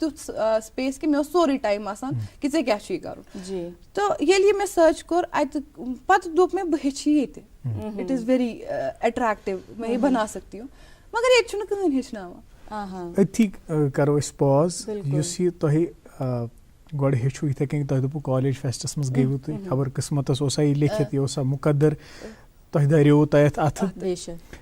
तुथ स्पेस कि मैं सोरी टाइम आसान कि से क्या छी करू जी तो ये लिए मैं सर्च कर अत पत दोप में बहची ये इट इज वेरी अट्रैक्टिव मैं ये बना सकती हूँ मगर ये कहीं हेचना अथी करो अस पॉज बिल्कुल। युस ये तोहे गोड़ हेचु इथे कहीं तोहे दोपु कॉलेज फेस्टस मस गेवु तुई खबर किस्मतस ओसा ये लिखित ये ओसा मुकद्दर तोहे दरियो तयत अथ बेशक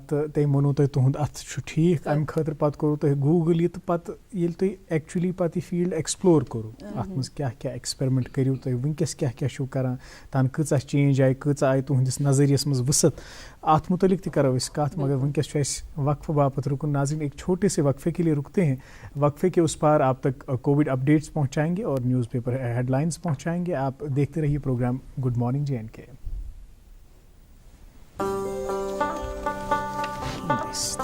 तो ते मनो तुह तुहद अथ ठीक अम खतर पत करो तुह गूगल ये पत ये तुह एक्चुअली पत फील्ड एक्सप्लोर करो अत मज क्या क्या एक्सपेरिमेंट करियो तुह वनकस क्या क्या छो करान तान कचा चेंज आई कचा आई तुहदिस नजरियस मज वसत अत मुतलिक ति करो इस कत मगर वनकस छो अस वक्फ बापत रुकन। नाज़रीन एक छोटे से वक्फे के लिए रुकते हैं, वक्फे के उस पार आप तक कोविड अपडेट्स पहुंचाएंगे और न्यूज़पेपर हेडलाइंस पहुंचाएंगे। आप देखते रहिए programme good morning JNK। Nice.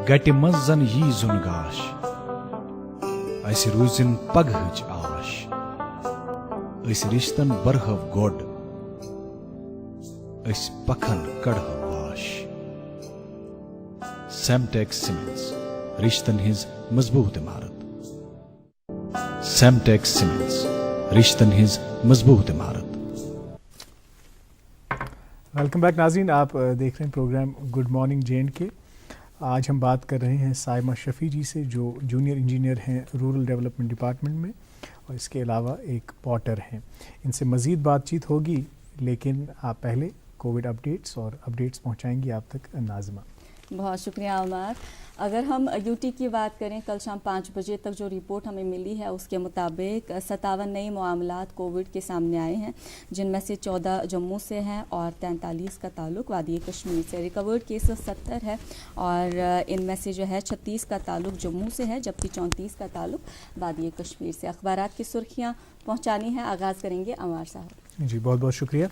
गटि मंज जन यी जुन गाश अस रूजिन पगहच आश अस रिश्तन बरहव गोड अस पखन कड़ह वाश। सेमटेक्स सीमेंट्स रिश्तन हिज मजबूत इमारत। सेमटेक्स सीमेंट्स रिश्तन हिज मजबूत इमारत। वेलकम बैक नाज़रीन, आप देख रहे हैं प्रोग्राम गुड मॉर्निंग JNK। आज हम बात कर रहे हैं साइमा शफी जी से जो जूनियर इंजीनियर हैं रूरल डेवलपमेंट डिपार्टमेंट में और इसके अलावा एक पॉटर हैं। इनसे मज़ीद बातचीत होगी, लेकिन आप पहले कोविड अपडेट्स और अपडेट्स पहुंचाएंगी आप तक नाज़िमा। बहुत शुक्रिया उमर। अगर हम यूटी की बात करें, कल शाम 5 बजे तक जो रिपोर्ट हमें मिली है उसके मुताबिक 57 नए मामलात कोविड के सामने आए हैं, जिनमें से 14 जम्मू से हैं और 43 का ताल्लुक वादी कश्मीर से। रिकवर्ड केसेस 70 है और इनमें से जो है 36 का ताल्लुक जम्मू से है, जबकि 34 का ताल्लुक वादी कश्मीर से। अखबारात की सुर्खियाँ पहुँचानी है, आगाज़ करेंगे अमर साहब। जी बहुत बहुत शुक्रिया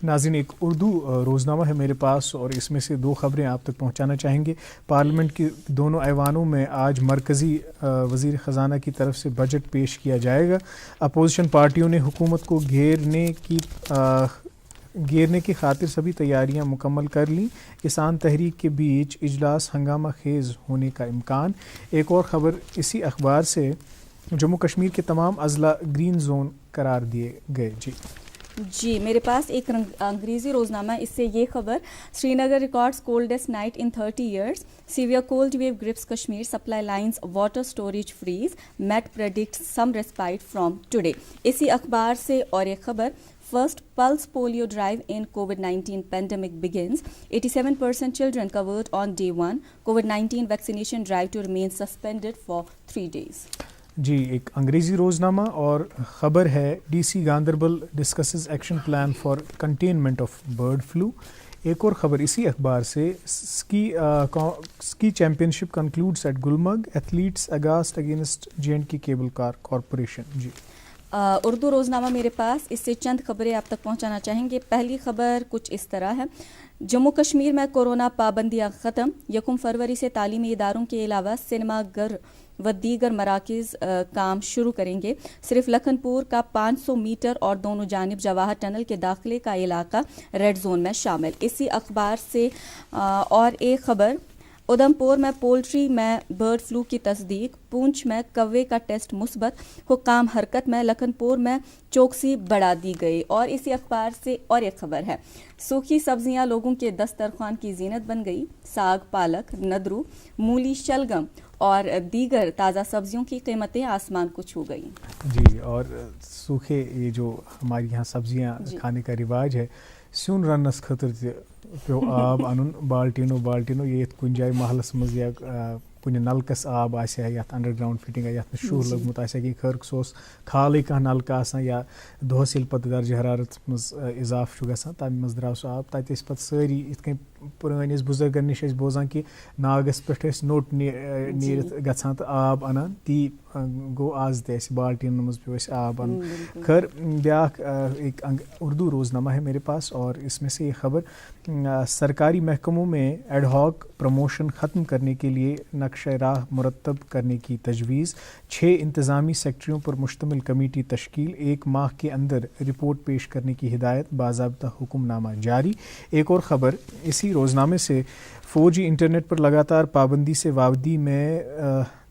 नाज़रीन। एक उर्दू रोज़नामा है मेरे पास और इसमें से 2 खबरें आप तक पहुंचाना चाहेंगे। पार्लियामेंट की दोनों ऐवानों में आज मरकज़ी वज़ीर ख़जाना की तरफ से बजट पेश किया जाएगा। अपोजिशन पार्टियों ने हुकूमत को घेरने की खातिर सभी तैयारियां मुकम्मल कर लीं। किसान तहरीक के बीच इजलास हंगामा खेज़ होने का इम्कान। एक और ख़बर इसी अखबार से, जम्मू कश्मीर के तमाम अजला ग्रीन जोन करार दिए गए। जी मेरे पास एक अंग्रेजी रोजनामा, इससे ये खबर, Srinagar records coldest night in 30 years, severe cold wave grips Kashmir, supply lines water storage freeze, met predicts some respite from today. इसी अखबार से और एक खबर, first pulse polio drive in COVID-19 pandemic begins, 87% children covered on day 1, COVID-19 vaccination drive to remain suspended for 3 days। जी एक अंग्रेज़ी रोज़नामा और ख़बर है, DC Ganderbal discusses action plan for containment of bird flu. एक और ख़बर इसी अखबार से, ski championship concludes at Gulmarg, athletes against against JNK cable car corporation. जी उर्दू रोज़नामा मेरे पास, इससे चंद खबरें आप तक पहुंचाना चाहेंगे। पहली खबर कुछ इस तरह है, जम्मू कश्मीर में कोरोना पाबंदियां ख़त्म, 1 फरवरी से तालीमी इदारों के अलावा सिनेमाघर व दीगर मराकिज़ काम शुरू करेंगे। सिर्फ लखनपुर का 500 मीटर और दोनों जानिब जवाहर टनल के दाखिले का इलाका रेड जोन में शामिल। इसी अखबार से और एक खबर, उधमपुर में पोल्ट्री में बर्ड फ्लू की तस्दीक, पूंछ में कौवे का टेस्ट मुस्बत, हुक्काम हरकत में, लखनपुर में चौकसी बढ़ा दी गई। और इसी अखबार से और एक खबर है, सूखी सब्जियां लोगों के दस्तरखान की जीनत बन गई, साग, पालक, नदरू, मूली, शलगम और दीगर ताज़ा सब्जियों की कीमतें आसमान को छू गई। जी और सूखे ये जो हमारे यहाँ सब्जियाँ खाने का रिवाज है, सून रनस खतर पे आब अन बाल्टीनो ये कुन जाए महलस मज या कुन नलकस आब आसे या अंडरग्राउंड फिटिंग या शूर लगमुत आसे कि खर सोस खाल कह नलका आसान या दोहस ये पत दर्ज हरारत मज इजाफ गसान तम मज द्राव सह आब तत पे सारी इत पुरान बुजुर्गन निश बोजान कि नागस पे नोट नीरत गसान तो आब अनान, ती गो आज ते बाल्टीन मज पे आब अन। खैर ब्या एक उर्दू रोज़नामा है मेरे पास और इसमें से ये खबर, सरकारी महकमों में एडहॉक प्रमोशन ख़त्म करने के लिए नक्शा राह मुरतब करने की तजवीज़, 6 इंतज़ामी सेक्टरियों पर मुश्तमिल कमेटी तश्कील, 1 माह के अंदर रिपोर्ट पेश करने की हिदायत, बाज़ाब्ता हुक्मनामा जारी। एक और ख़बर इसी जी, रोज़नामे से 4G इंटरनेट पर लगातार पाबंदी से वादी में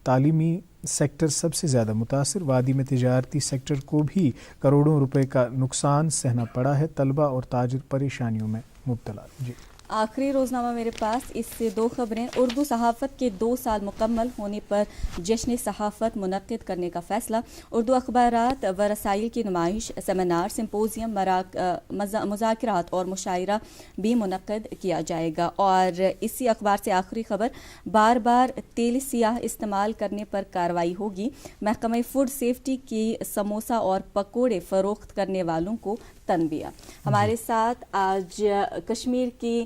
तालीमी सेक्टर सबसे ज़्यादा मुतासिर। वादी में तिजारती सेक्टर को भी करोड़ों रुपए का नुकसान सहना पड़ा है। तलबा और ताजिर परेशानियों में मुब्तला। जी, आखिरी रोज़नामा मेरे पास, इससे 2 खबरें। उर्दू सहाफ़त के 2 साल मुकम्मल होने पर जश्न सहाफ़त मुनक़्क़िद करने का फ़ैसला। उर्दू अखबारात व रसाइल की नुमाइश, सेमिनार, सिम्पोजियम, मुज़ाकरात और मुशायरा भी मुनक़्क़िद किया जाएगा। और इसी अखबार से आखिरी खबर, बार बार तेल सियाह इस्तेमाल करने पर कार्रवाई होगी। महकमा फूड सेफ्टी की समोसा और पकोड़े फ़रोख्त करने वालों को तनबिया। हमारे साथ आज कश्मीर की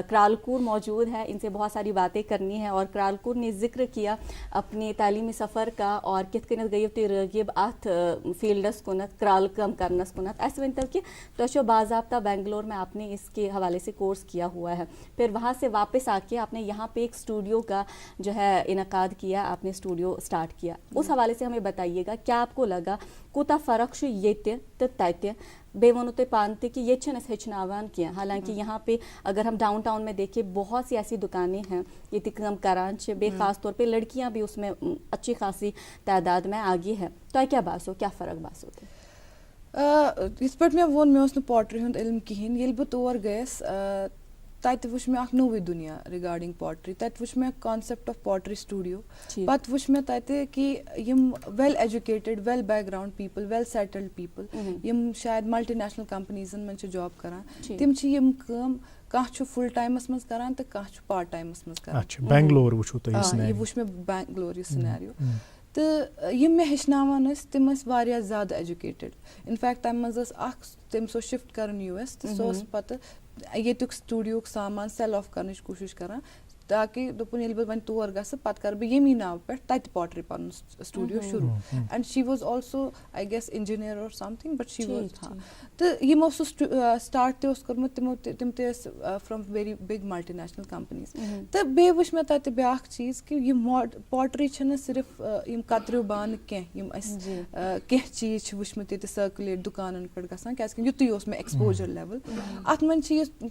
क्रालकूर मौजूद है, इनसे बहुत सारी बातें करनी है। और क्रालकूर ने जिक्र किया अपने तालीमी सफ़र का और कित कन गई रगीब अथ फील्डस कुनत क्राल कम करनस कुनत ऐसे वन तक कि तो बाज़ाब्ता बेंगलोर में आपने इसके हवाले से कोर्स किया हुआ है, फिर वहाँ से वापस आके आपने यहाँ पे एक स्टूडियो का जो है इनकाद किया, आपने स्टूडियो स्टार्ट किया। उस हवाले से हमें बताइएगा क्या आपको लगा कोता फ़र्क ये तत्य बेवनो तो पानते कि ये छन हेचनावान किया। हालांकि यहाँ पे अगर हम डाउनटाउन में देखें बहुत सी ऐसी दुकानें हैं ये तिकम करांच बेखास तौर पे लड़कियाँ भी उसमें अच्छी खासी तादाद में आगे है। तो क्या बात हो, क्या फ़र्क बात होती इस पे मे वो मे पॉटरी हुंद इल्म कहें ये बह तौर गयस तत वुच मे नोवे दुनिया रिगार्डिंग पॉटरी। तत वुच मे कॉन्सेप्ट ऑफ पॉटरी स्टूडियो, पत वुच मे तत कि यम well educated well background people well settled people यम शायद मल्टी नेशनल कंपनीजन मन जॉब करान तिम यम काम कह फुल टाइमस मज करान तो कह पार्ट टाइमस मज करान। अच्छा, बेंगलोर वुचो तो ये वुच मे बेंगलोर सिनेरियो तो यम मे हेचनावान तिम वारिया ज़्यादा एजुकेटेड। इनफैक्ट तम मज तम सो शिफ्ट कर US तो सो पत येतुक स्टूडियो सामान सेल ऑफ करने कोशिश करान ताकि दोपन ये बह तौर गस पत कर बह यमी नाव पे तत पॉटरी पन स्टूडियो शुरू। And she was also I guess engineer और समथिंग बट शी वाज हाँ तो यमो सो स्टार्ट ते कर्मुत तिम from very big multinational companies. तो बे वुच मे तत ब्याख चीज कि ये पॉटरी छन सिर्फ यम कतरियो बान कह यम कह चीज वुच मे ते सर्कुलेट दुकानन पे गसान क्या युतुय ओस मे एक्सपोजर लेवल अत मन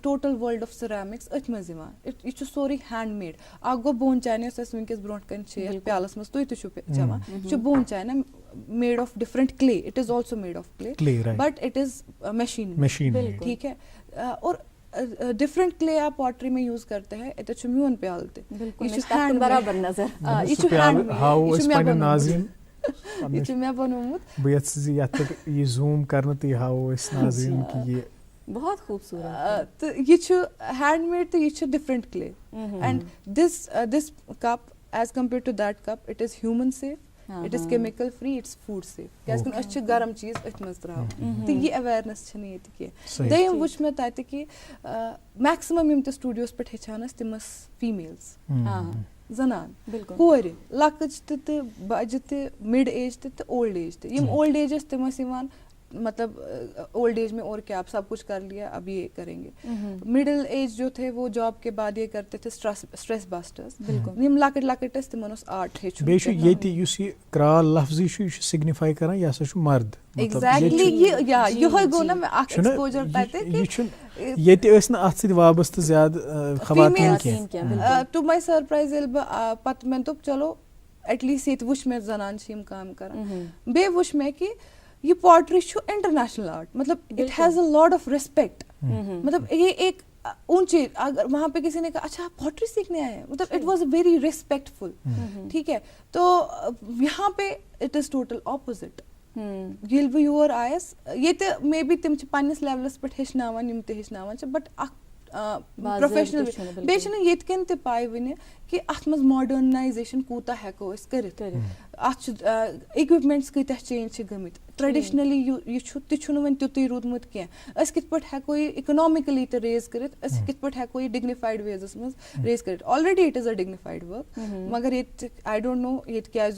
टोटल वर्ल्ड ऑफ सिरेमिक्स अथ मज यह सोरी हैंडमेड। आ गो बोन चाइना वनकस ब्रोह कन प्यालस मज तुम चवान bone china made of different clay, it is also made of clay but it is machine. ठीक है, और डिफरेंट क्ले आप पॉटरी में यूज करते हैं। इतना म्यून प्याल बराबर नजर ये जूम करना तो हाउ इस नाज़रीन की ये बहुत खूबसूरत। तो ये हैंडमेड तो ये different clay and this cup as compare to that cup it is human safe, it is chemical free, it's food safe. क्या गर्म चीज अथ मज त्रा तो ये अवेयरनेस दम वुच मे तत कि मैक्सिमम यम स्टूडियोस पे हेचान तिम फीमेल्स जनान कोर लकच तो बज तो मिड एज तो ओल्ड एज तो यम ओल्ड एज तिम मतलब ओल्ड एज में और क्या आप सब कुछ कर लिया अब ये करेंगे। मिडिल एज जो थे वो जॉब के बाद ये करते थे स्ट्रेस बस्टर्स। यम लकट लकट तिमन आर्ट हेचुन बेशु येति युस ये क्राल लफ्जी छु सिग्निफाई करन या सु मर्द एग्जैक्टली ये गो ना मैं एक्सपोजर तते कि येति असना अथ सिद वाबस्त ज्यादा खवातीन के टू माय सरप्राइज एल पत में तो चलो एटलीस्ट ये वुच में जनान छिम काम करन बे वुच में कि ये पॉटरी इंटरनेशनल आर्ट, मतलब it has a lot of respect. मतलब ये एक ऊंचे अगर वहां पे किसी ने कहा अच्छा पॉटरी सीखने आए हैं, मतलब इट वाज वेरी रिस्पेक्टफुल। ठीक है, तो यहाँ पे इट इज टोटल ऑपोजिट। येल बह योर आयस ये मे बी तिम पन्निस लेवलस पे हेचनावान यम ते हेचनावान बट प्रोफेशनल बेन ये पाई वन कि अत मज मॉडर्नाइजेशन कूता हेको करित इक्विपमेंट्स कत्या चेंज गमित ट्रेडिशनली यह वन तुतुय रूदमुत कह कित पे हेको ये इकोनॉमिकली तो रेज कर कित पे हेको ये डिग्निफाइड वेजस मज रेज कर। Already it is a dignified work मगर ये आई डोंट नो ये क्या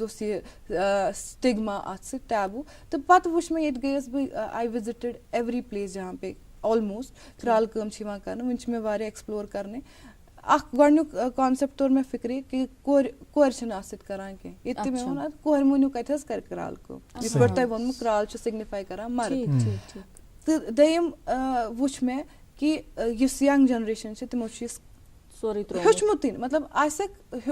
स्टिग्मा अत टैबू। तो पत वुच मे ये गयस बह आई विजिटेड एवरी प्लेस जहाँ पे ऑलमोस्ट क्राल कम कर वन मे वारिया एक्सप्लोर करने गोडनुक कॉन्सेप्ट तौर मे फिक्री कि कोर करान कह ये मे वन कोर मोनू कत कर क्राल कम ये पे तुम वोनमु क्राल सिग्निफाई करान मर्द। तो दयम वुच मे कि यंग जनरेशन तिमो सोरे हेचमुत मतलब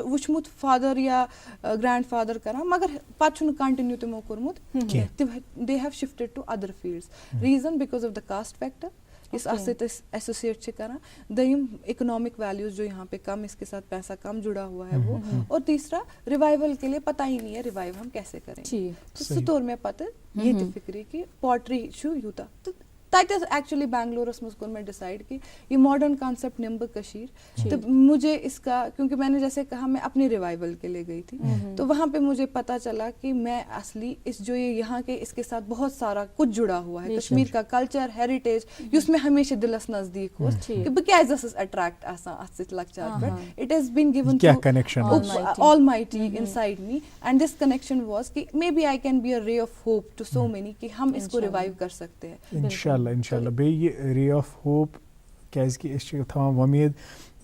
वुचमुत फादर या ग्रैंड फादर करान मगर पत कंटिन्यू तिमो कोरमुत they have shifted to other fields reason because of the caste factor इस एसोसिएट करा दयम इकोनॉमिक वैल्यूज जो यहाँ पे कम इसके साथ पैसा कम जुड़ा हुआ है वो और तीसरा रिवाइवल के लिए पता ही नहीं है रिवाइव हम कैसे करें तो सुतोर में पता ये फिक्री कि पॉटरी शू यूता तो एक्चुअली बैंगलोरस मज कोर मैं डिसाइड कि ये मॉडर्न कॉन्सेप्ट निम्ब कशीर तो मुझे इसका क्योंकि मैंने जैसे कहा मैं अपने रिवाइवल के लिए गई थी तो वहाँ पे मुझे पता चला कि मैं असली इस जो ये यहाँ के इसके साथ बहुत सारा कुछ जुड़ा हुआ है कश्मीर का कल्चर हेरिटेज उसमें हमेशा दिलस नजदीक हो कि बह क्या अट्रैक्ट लक्चार पे it has been given to almighty inside me and this connection was कि maybe I can be a ray of hope to so many कि हम इसको रिवाइव कर सकते हैं इंशाल्लाह बे रे ऑफ होप क्या थवान वमेद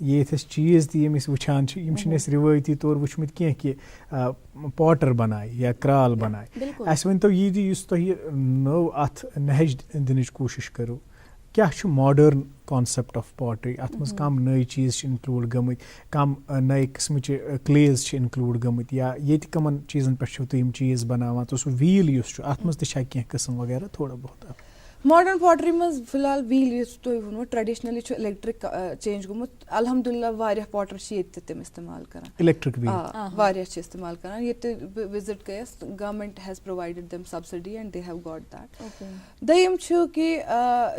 ये चीज़ तस वुचान रिवायती तौर वुचमुत कह कि पॉटर बनाए या क्राल बनाए अस वन तो यह नव अत नहज दिन कोशिश करो क्या मॉडर्न कॉन्सेप्ट ऑफ पॉटरी अत मज कम नई चीज़ इनक्लूड गम कम नए किस्म क्लेज इनक्लूड गमत या ये कमन चीज़न पे तुम चीज़ बनावान तो सह व्हील अत मज कह किस्म वगैरह थोड़ा बहुत मॉडर्न पॉटरी मज फिलहाल व्हील वो ट्रेडिशनली इलेक्ट्रिक चेंज गोमुत अल्हम्दुलिल्लाह वारिया पॉटर तम इस्तेमाल करान इलेक्ट्रिक वारिया इस्तेमाल करान ये विजिट गयस government has provided them subsidy and they have got that दयम कि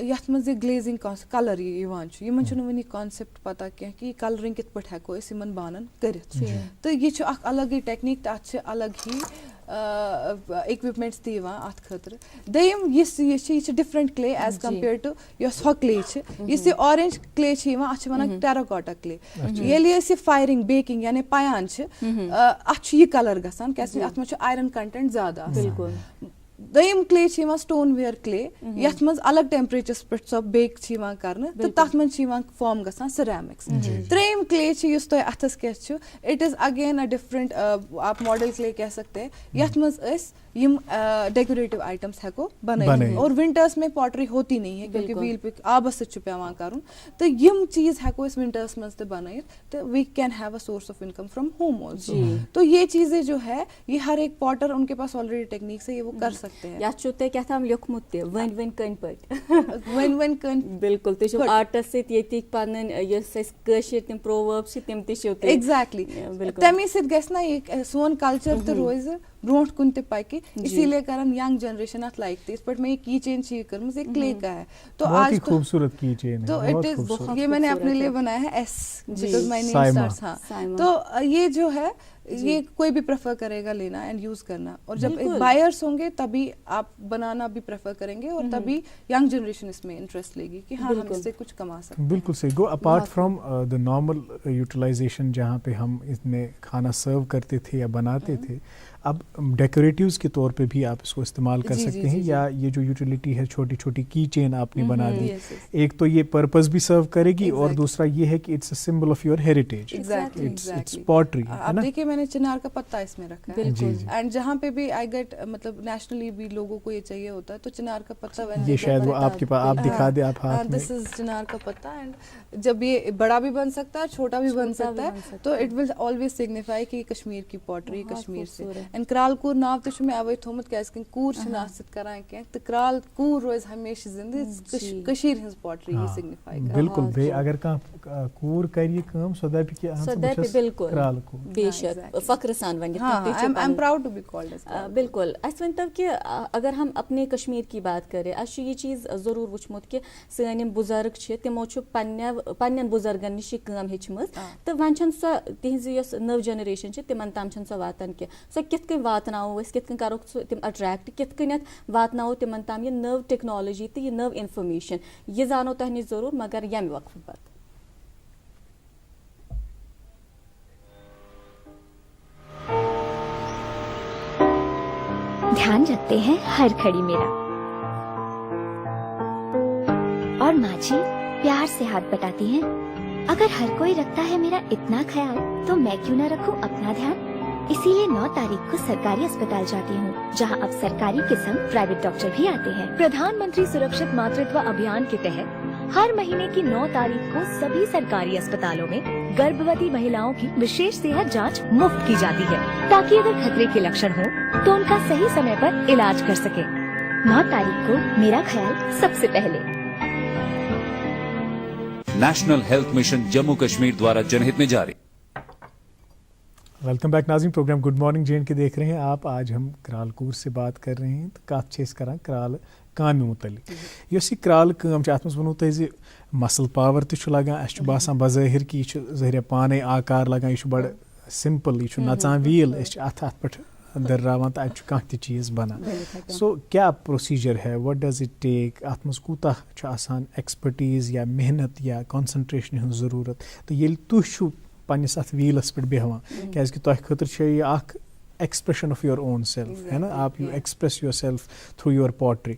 यथ मज ग्लेजिंग कलर यमन वनी कॉन्सेप्ट पता कह कि कलरिंग कित पट हेको यमन बानन करित तो ये अलग ही टेक्निक तो अलग ही इक्विपमेंट्स अत खतर दयम different clay as compare to यस हो क्ले इस ऑरेंज क्ले अत वन टेराकोटा क्ले ये फायरिंग बेकिंग यानी पयान अत यह कलर गसान क्या अत मज आयरन कंटेंट ज्यादा बिल्कुल दयम क्ले स्टोन वेयर क्ले यथ मज अलग टेम्परेचर पे सो बेक कर तो तथ मज फॉर्म गसान सिरेमिक्स त्रेम क्ले तुम अथस क्या it is again a different आप मॉडल क्ले कह सकते हैं यथ मज यम डेकोरेटिव आइटम्स हेको बनाई और विंटर्स में पॉटरी होती नहीं है क्योंकि व्हील पे आबस पेवान कर तो यम चीज हेको विंटर्स मज बनाई तो we can have a source of income from home also तो ये चीजें जो है ये हर एक पॉटर उनके पास ऑलरेडी टेक्निक्स है ये वो कर सकते हैं या छु ते क्या था लिखमुत ते वन कन पट वन कन बिल्कुल ते छु आर्टस से ये पनन यस कशिर तिम प्रोवर्ब्स तिम ते छु एग्जैक्टली तमी से गस ना एक सोन कल्चर तो रोज ब्रोट कुन ते पाके इसीलिए करन यंग जनरेशन अत लाइक इस पर मैं ये की चेन ची कर मुझे क्ले का है तो आज खूबसूरत की चेन है तो इट इज ये मैंने अपने लिए बनाया है S because my name starts हां तो ये जो है ये कोई भी प्रेफर करेगा लेना एंड यूज करना और जब बायर्स होंगे तभी आप बनाना भी प्रेफर करेंगे और तभी यंग जनरेशन इसमें इंटरेस्ट लेगी कि हाँ हम इससे कुछ कमा सकते हैं बिल्कुल सही गो apart from the normal utilization जहाँ पे हम इसमें खाना सर्व करते थे या बनाते थे अब डेकोरेटिव्स के तौर पे भी आप इसको इस्तेमाल कर सकते हैं या ये जो यूटिलिटी है छोटी छोटी की चेन आपने बना दी एक तो ये पर्पस भी सर्व करेगी और दूसरा ये है कि it's a symbol of your heritage it's pottery है ना देखिए मैंने चिनार का पत्ता इसमें रखा है एंड जहाँ पे भी आई गेट मतलब नेशनली भी लोगों को ये चाहिए होता है तो चिनार का पत्ता ये शायद वो आपके पास आप दिखा दे आप हाथ में दिस इज चिनार का पत्ता एंड जब ये बड़ा भी बन सकता है छोटा भी बन सकता है तो इट विल ऑलवेज सिग्निफाई कि कश्मीर की पॉटरी कश्मीर से एंड क्राल कूर नाव तो मैं अवे थोमुत क्या कूर करान कह तो क्राल कूर रोज हमेशा जिंदगी कशीर हिंस पॉटरी ये सिग्निफाई बिल्कुल बे अगर का कूर करिए काम सदा भी कि सदा बिल्कुल क्राल को बेशक फख्र सान वन I am proud to be called बिल्कुल अस वन तब कि अगर हम अपने कश्मीर की बात करें अस ये चीज जरूर वुचमुत कि सन बुजुर्ग तिमो पन्न बुजुर्गन निश काम हेचम तो वन सो तिज नव जनरेशन तिमन तम सो वातान कि सो कित वातनाओ कित करो तिम अट्रैक्ट कित वातनाओ तिमन तम ये नव टेक्नोलॉजी तो ये नव इन्फॉर्मेशन ये जानो तह नश जरूर मगर यम वक्फ पत ध्यान रखते हैं हर घड़ी मेरा और माँ जी प्यार से हाथ बटाती हैं। अगर हर कोई रखता है मेरा इतना ख्याल तो मैं क्यों न रखूं अपना ध्यान। इसीलिए 9 तारीख को सरकारी अस्पताल जाती हूँ जहाँ अब सरकारी के संग प्राइवेट डॉक्टर भी आते हैं। प्रधानमंत्री सुरक्षित मातृत्व अभियान के तहत हर महीने की 9 तारीख को सभी सरकारी अस्पतालों में गर्भवती महिलाओं की विशेष सेहत जांच मुफ्त की जाती है, ताकि अगर खतरे के लक्षण हो तो उनका सही समय पर इलाज कर सके। 9 तारीख को मेरा ख्याल सबसे पहले। National health mission Jammu Kashmir द्वारा जनहित में जारी। वेलकम बैक नाज़रीन, प्रोग्राम गुड मॉर्निंग जे.एंड.के देख रहे हैं आप। आज हम कराल कूर से बात कर रहे हैं तो कत करान कराल कामि मुतलिक। यह कराल काम अत वो तुम मसल पावर तगान अस बासान बज़ाहिर कि यह ज़ाहिर पाने आकार लगान, यह बड़ सिंपल, यह नचान व्हील, अत पे दर्रावान तो अत कह चीज़ बनान। सो क्या प्रोसीजर है, व्हाट डज इट टेक, अत मज कूता एक्सपर्टीज या मेहनत या कॉन्सनट्रेशन हूँ ज़रूरत, तो ये तुम पन्निस अथ व्हीलस पे बेहवान क्या तुह खतर यह expression of your own self है ना, आप you express your self through your pottery.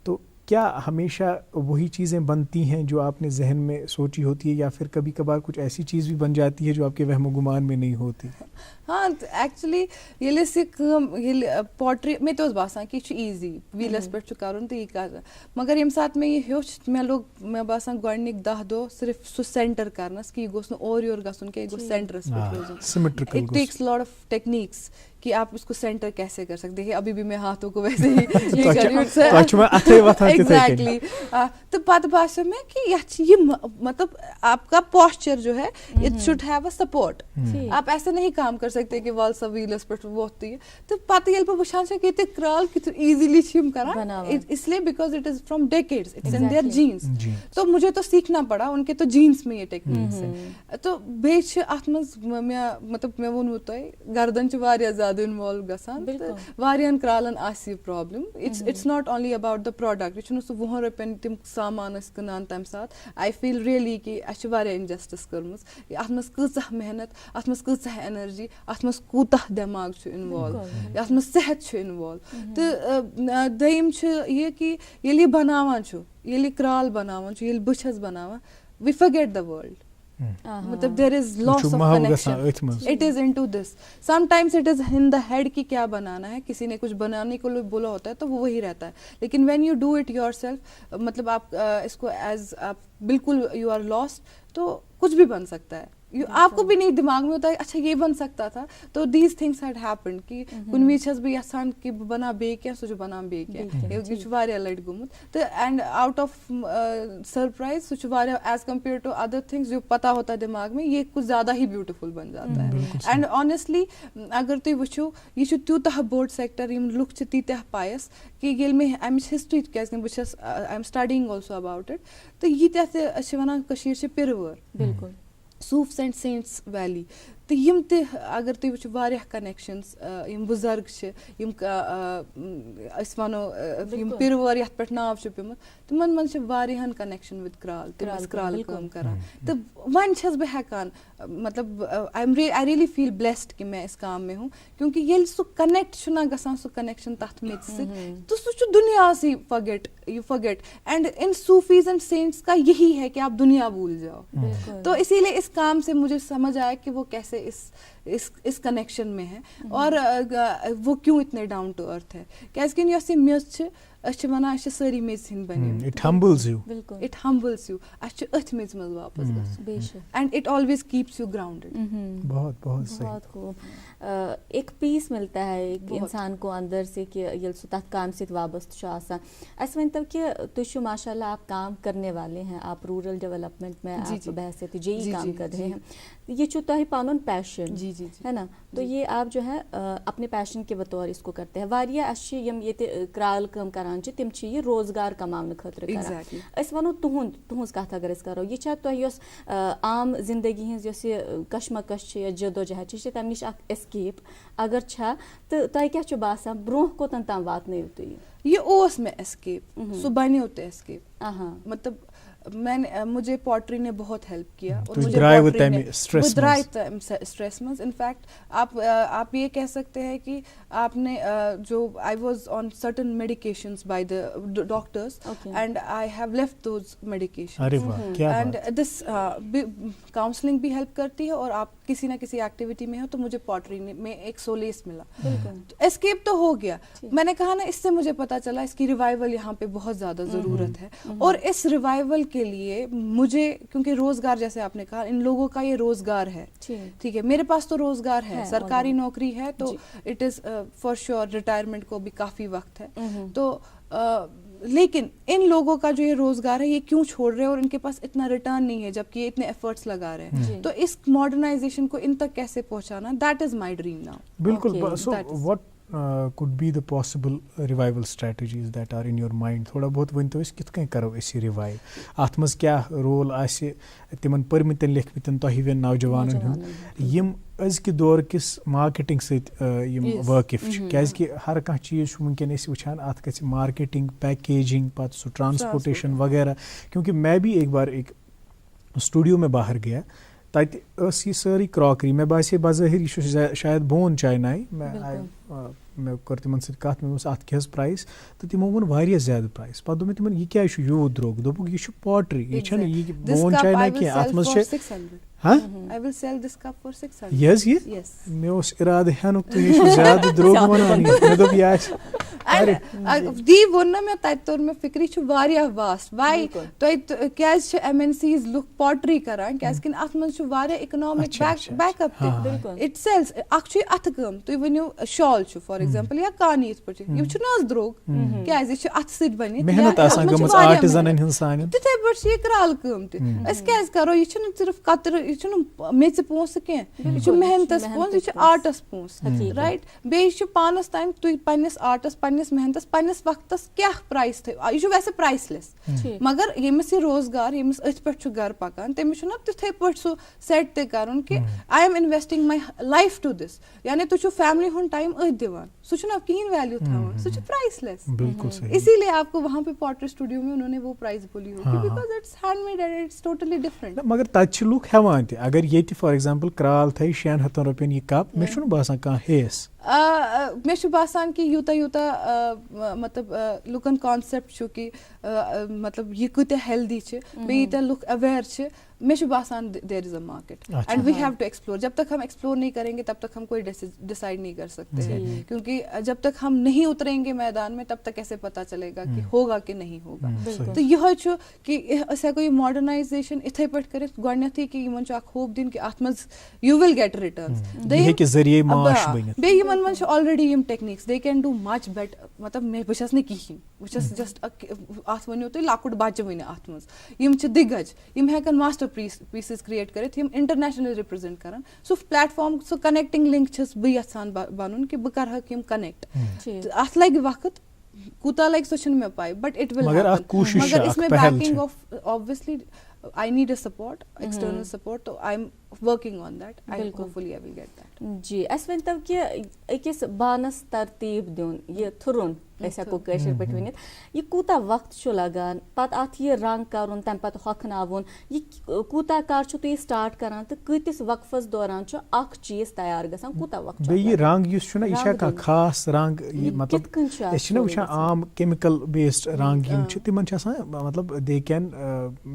तो क्या हमेशा वही चीज़ें बनती हैं जो आपने जहन में सोची होती है, या फिर कभी कभार कुछ ऐसी चीज़ भी बन जाती है जो आपके वहम गुमान में नहीं होती? हाँ, एक्चुअली ये पॉट्री में तो बासान कि ईजी व्हीलस पे कर तो यह मगर ये सात में हेच मे लोग मे बासान गोडनिक 10 दो सिर्फ सो सेंटर करनस कि यह गोस और योर गसन के यह सेंटरस पे। It takes lot of techniques कि आप इसको सेंटर कैसे कर सकते हैं। अभी भी मैं हाथों को वैसे ही एग्जैक्टली तो पत बास में कि ये मतलब आपका पोस्चर जो है it should have a support. आप ऐसे नहीं काम कर सकते कि वाल सब व्हीलस पे वोत तो पत ये वुचान कि क्राल कि इजीली कर, इसलिए because it is from decades, it's in their genes. तो मुझे तो सीखना पड़ा, उनके तो जीन्स में ये टेक्निक्स है। तो बे अत मतलब मे वो तुम गर्दन ज्यादा इन्वॉल्व गसान, वारियन क्रालन आस problem. It's not only about the product, यह 20 रुपयन तिम सामान क्नान तम साथ। आई फील रियली कि अस इनजस्टिस कर्मस, अत मज कूचा मेहनत, अत मज कूचा एनर्जी, अत मज कूता दिमाग इन्वॉल्व, अत मज सेहत इन्वॉल्व। तो दयम यह कि ये बनावान ये क्राल बनावान ये बस बनावान, वी फॉरगेट द वर्ल्ड। मतलब there is loss of connection, it is into this. Sometimes it is in the head कि क्या बनाना है, किसी ने कुछ बनाने को बोला होता है तो वो वही रहता है। लेकिन when you do it yourself, मतलब आप इसको एज आप बिल्कुल यू आर लॉस्ट, तो कुछ भी बन सकता है। आपको भी नहीं दिमाग में होता है अच्छा ये बन सकता था। तो दीज थिंग्स हैड हैपेंड कि कुन विज छस बह यसान कि बना बे क्या सो बना बे क्या यह लट गुमुत। तो and out of surprise so as compare to other things जो पता होता है दिमाग में, ये कुछ ज्यादा ही ब्यूटीफुल बन जाता है। एंड ऑनेस्टली अगर तुम वो यह तूतः बोर्ड सेक्टर यम लुक तीत्या पायस कि ये मे अमिच हिस्ट्री क्या I am studying also about it. तो यीत्या वन पिरवर बिल्कुल सूफ्स एंड सेंट्स वैली। तो यम अगर तुम वो वारिया कनेक्शंस यम बुजुर्ग यम वनो पिरवर ये पे नाव पेमुत, तिमन मन वारियाहन कनेक्शन विद क्राल, तिम क्राल काम करान। तो वन छस बह हेकान, मतलब आई रियली फील ब्लेस्ड कि मैं इस काम में हूँ, क्योंकि ये सो कनेक्ट छुना गसान सो कनेक्शन तथ मेज से तो सो दुनिया से you forget. And in Sufis and cents का यही है कि आप दुनिया भूल जाओ। तो इसीलिए इस काम से मुझे समझ आया कि वो कैसे इस कनेक्शन में है और वो क्यों इतने डाउन टू अर्थ है। क्या मेज वन सारी मेज हिंद बन, it humbles you, it humbles you, अथ मेज मज वापस गछुन, and it always keeps you grounded. बहुत बहुत सही, बहुत खूब। एक पीस मिलता है एक इंसान को अंदर से कि ये तथ काम से वाबस्त अस वन तब कि तुम माशाल्लाह आप काम करने वाले हैं, आप रूरल डेवलपमेंट में आप बहसियत जेई काम कर रहे हैं। ये तुह पान पैशन है ना, तो ये आप जो है अपने पैशन के बतौर इसको करते हैं। वारिया यम ये क्राल काम करान तिम ये रोजगार कमाने खतर करान। वनो तुहज कथ अगर करो, यह तुह आम जिंदगी हज कशमकश या जदोजहद तम निश एस्केप अगर तो तुह क्या बासान ब्रोह कोतन तम वातनयु तुम? ये मे एस्केप, सो बनो तो एस्केप। मतलब मैंने मुझे पॉटरी ने बहुत हेल्प किया और मुझे स्ट्रेस में इनफैक्ट आप ये कह सकते हैं कि आपने जो I was on certain medications by the doctors and I have left those medications and this counselling भी हेल्प करती है और आप किसी ना किसी एक्टिविटी में हूँ तो मुझे पॉटरी में एक सोलेस मिला, तो एस्केप तो हो गया। मैंने कहा ना, इससे मुझे पता चला इसकी रिवाइवल यहाँ पे बहुत ज्यादा जरूरत है, और इस रिवाइवल के लिए मुझे, क्योंकि रोजगार जैसे आपने कहा, इन लोगों का ये रोजगार है, ठीक है, मेरे पास तो रोजगार है, सरकारी नौकरी है, तो it is for sure, retirement को भी काफी वक्त है, तो लेकिन इन लोगों का जो ये रोजगार है ये क्यों छोड़ रहे हैं, और इनके पास इतना रिटर्न नहीं है जबकि ये इतने एफर्ट्स लगा रहे हैं, तो इस मॉडर्नाइजेशन को इन तक कैसे पहुंचाना, that is my dream now. बिल्कुल। So what could be the possible revival strategies that are in your mind? थोड़ा बहुत वनतो अस कित कन करो इस रिवाइव, अत मज क्या रोल आसे तिमन परमितन लेखमितन तोहिवेन नौजवानन हुंद यम अजकि दौर किस मार्केटिंग सत यम वाकिफ छ, क्याज कि हर कह चीज वुनकन अस वुछान अत गछ मार्केटिंग, पैकेजिंग, पत सु ट्रांसपोर्टेशन वगैरह, क्योंकि मैं भी एक बार एक स्टूडियो में बाहर गया, तत ये सारी क्रॉकरी मे बासे बज़ाहिर यह शायद बोन चाइनाई, मैं कर तिमन सत कत मे अत क्या प्राइस, तो तिमो वोन वारिया ज्यादा प्राइस, पे दोप तिमन यह क्या यूत द्रोग, दोपुक यह पॉटरी, यह बोन चाइना क्या अत मज I will sell this cup for 600. Yes, yes. मे ओस इराद हेनुक, तो यह ज्यादा द्रोग वनान, मे दोप यह दी वोन ना, मैं तत तोर में फिक्री छु वारिया वास्ट, वाई तो क्याज छ MNCs लुक पॉटरी करान, क्याज कि अत मज छु वारिया इकोनॉमिक बैकअप ते, इट सेल्स अख छु अथ कम, तो वनियो शॉल छु फॉर एग्जांपल, या कानी इस पट यह छु न द्रोग, क्याज यह छु अथ सिट बनि मेहनत आसान गमस आर्टिजनन हिन सान, तिथे बट ये कराल कम ते, अस क्याज करो, यह छु न सिर्फ कतर, यह छु न मेच पोंस के, यह छु मेहनतस पोंस, यह छु आर्टस पोंस, राइट, बे छु पानस टाइम तु पन्निस आर्टस, पन्निस मेहनतस, पन्निस वक्तस क्या प्राइस थे, यह छु वैसे प्राइसलेस, मगर यमिस ये रोजगार, यमिस अथ पे छु घर पकान, तमिस छु न तिथे पे सु सेट ते करन कि I am investing my life to this, यानी तु छु फैमिली हुन टाइम अथ दिवान, सु छु न कहीं वैल्यू थावन, सु छु प्राइसलेस, बिल्कुल सही, इसीलिए आपको वहां पे पॉटरी स्टूडियो में उन्होंने वो प्राइस बोली होगी, because it's handmade and it's totally different. मगर तत छु लुक हेवान ते, अगर ये फॉर एग्जांपल क्राल थे 600 रुपयन यह कप, मे छु बासान कह हेस, मे छु बासान कि यूता यूता मतलब लुकन कॉन्सेप्ट छु कि मतलब यह कत हेल्दी छ, बे यीता लुक अवेयर छ, मे छु बासान there is a market and we have to explore. जब तक हम एक्सप्लोर नहीं करेंगे तब तक हम कोई डिसाइड नहीं कर सकते हैं, क्योंकि जब तक हम नहीं उतरेंगे मैदान में तब तक कैसे पता चलेगा कि होगा कि नहीं होगा। तो यह छु कि अस हेको यह मॉडर्नाइजेशन इथे पट कर गोडनेथी कि यमन छु अख होप दिन कि अत मज यू विल गेट रिटर्न्स, दे के जरिए माश बनित, बे यमन मन छु ऑलरेडी यम techniques they can do much बेट, मतलब मे बछस ने किहिन, बछस जस्ट अत वनियो तो लाकुड बच्चे वन अत मज यम छु दिग्गज, यम हेकन मास्टर पीसेस क्रिएट कर, यम इंटरनेशनल रिप्रेजेंट कर, सो प्लेटफॉर्म सो कनेक्टिंग लिंक छस बह यछान बनन कि बह कर यम कनेक्ट, अत लग वक्त कूता लग सो मे पाई, बट इट विल हैपन, मगर इसमें banking of obviously I need a support, external support, so I'm working on that. Hopefully I will get that. जी अस वन तब कि अकिस बानस तरतीब दिन ये थुरुन ऐसा को कशर पे वनित ये कूता वक्त छु लगान, पत अथ ये रंग करुन, तम पत हखनावुन, ये कूता कर छु तो स्टार्ट करान, तो कतिस वक्फस दौरान छु अख चीज तैयार गसान, कूता वक्त छु ये रंग युस छु ना, यह का खास रंग, ये मतलब एस छु ना आम केमिकल बेस्ड रंग यम छु, तिमन छु आसान, मतलब they can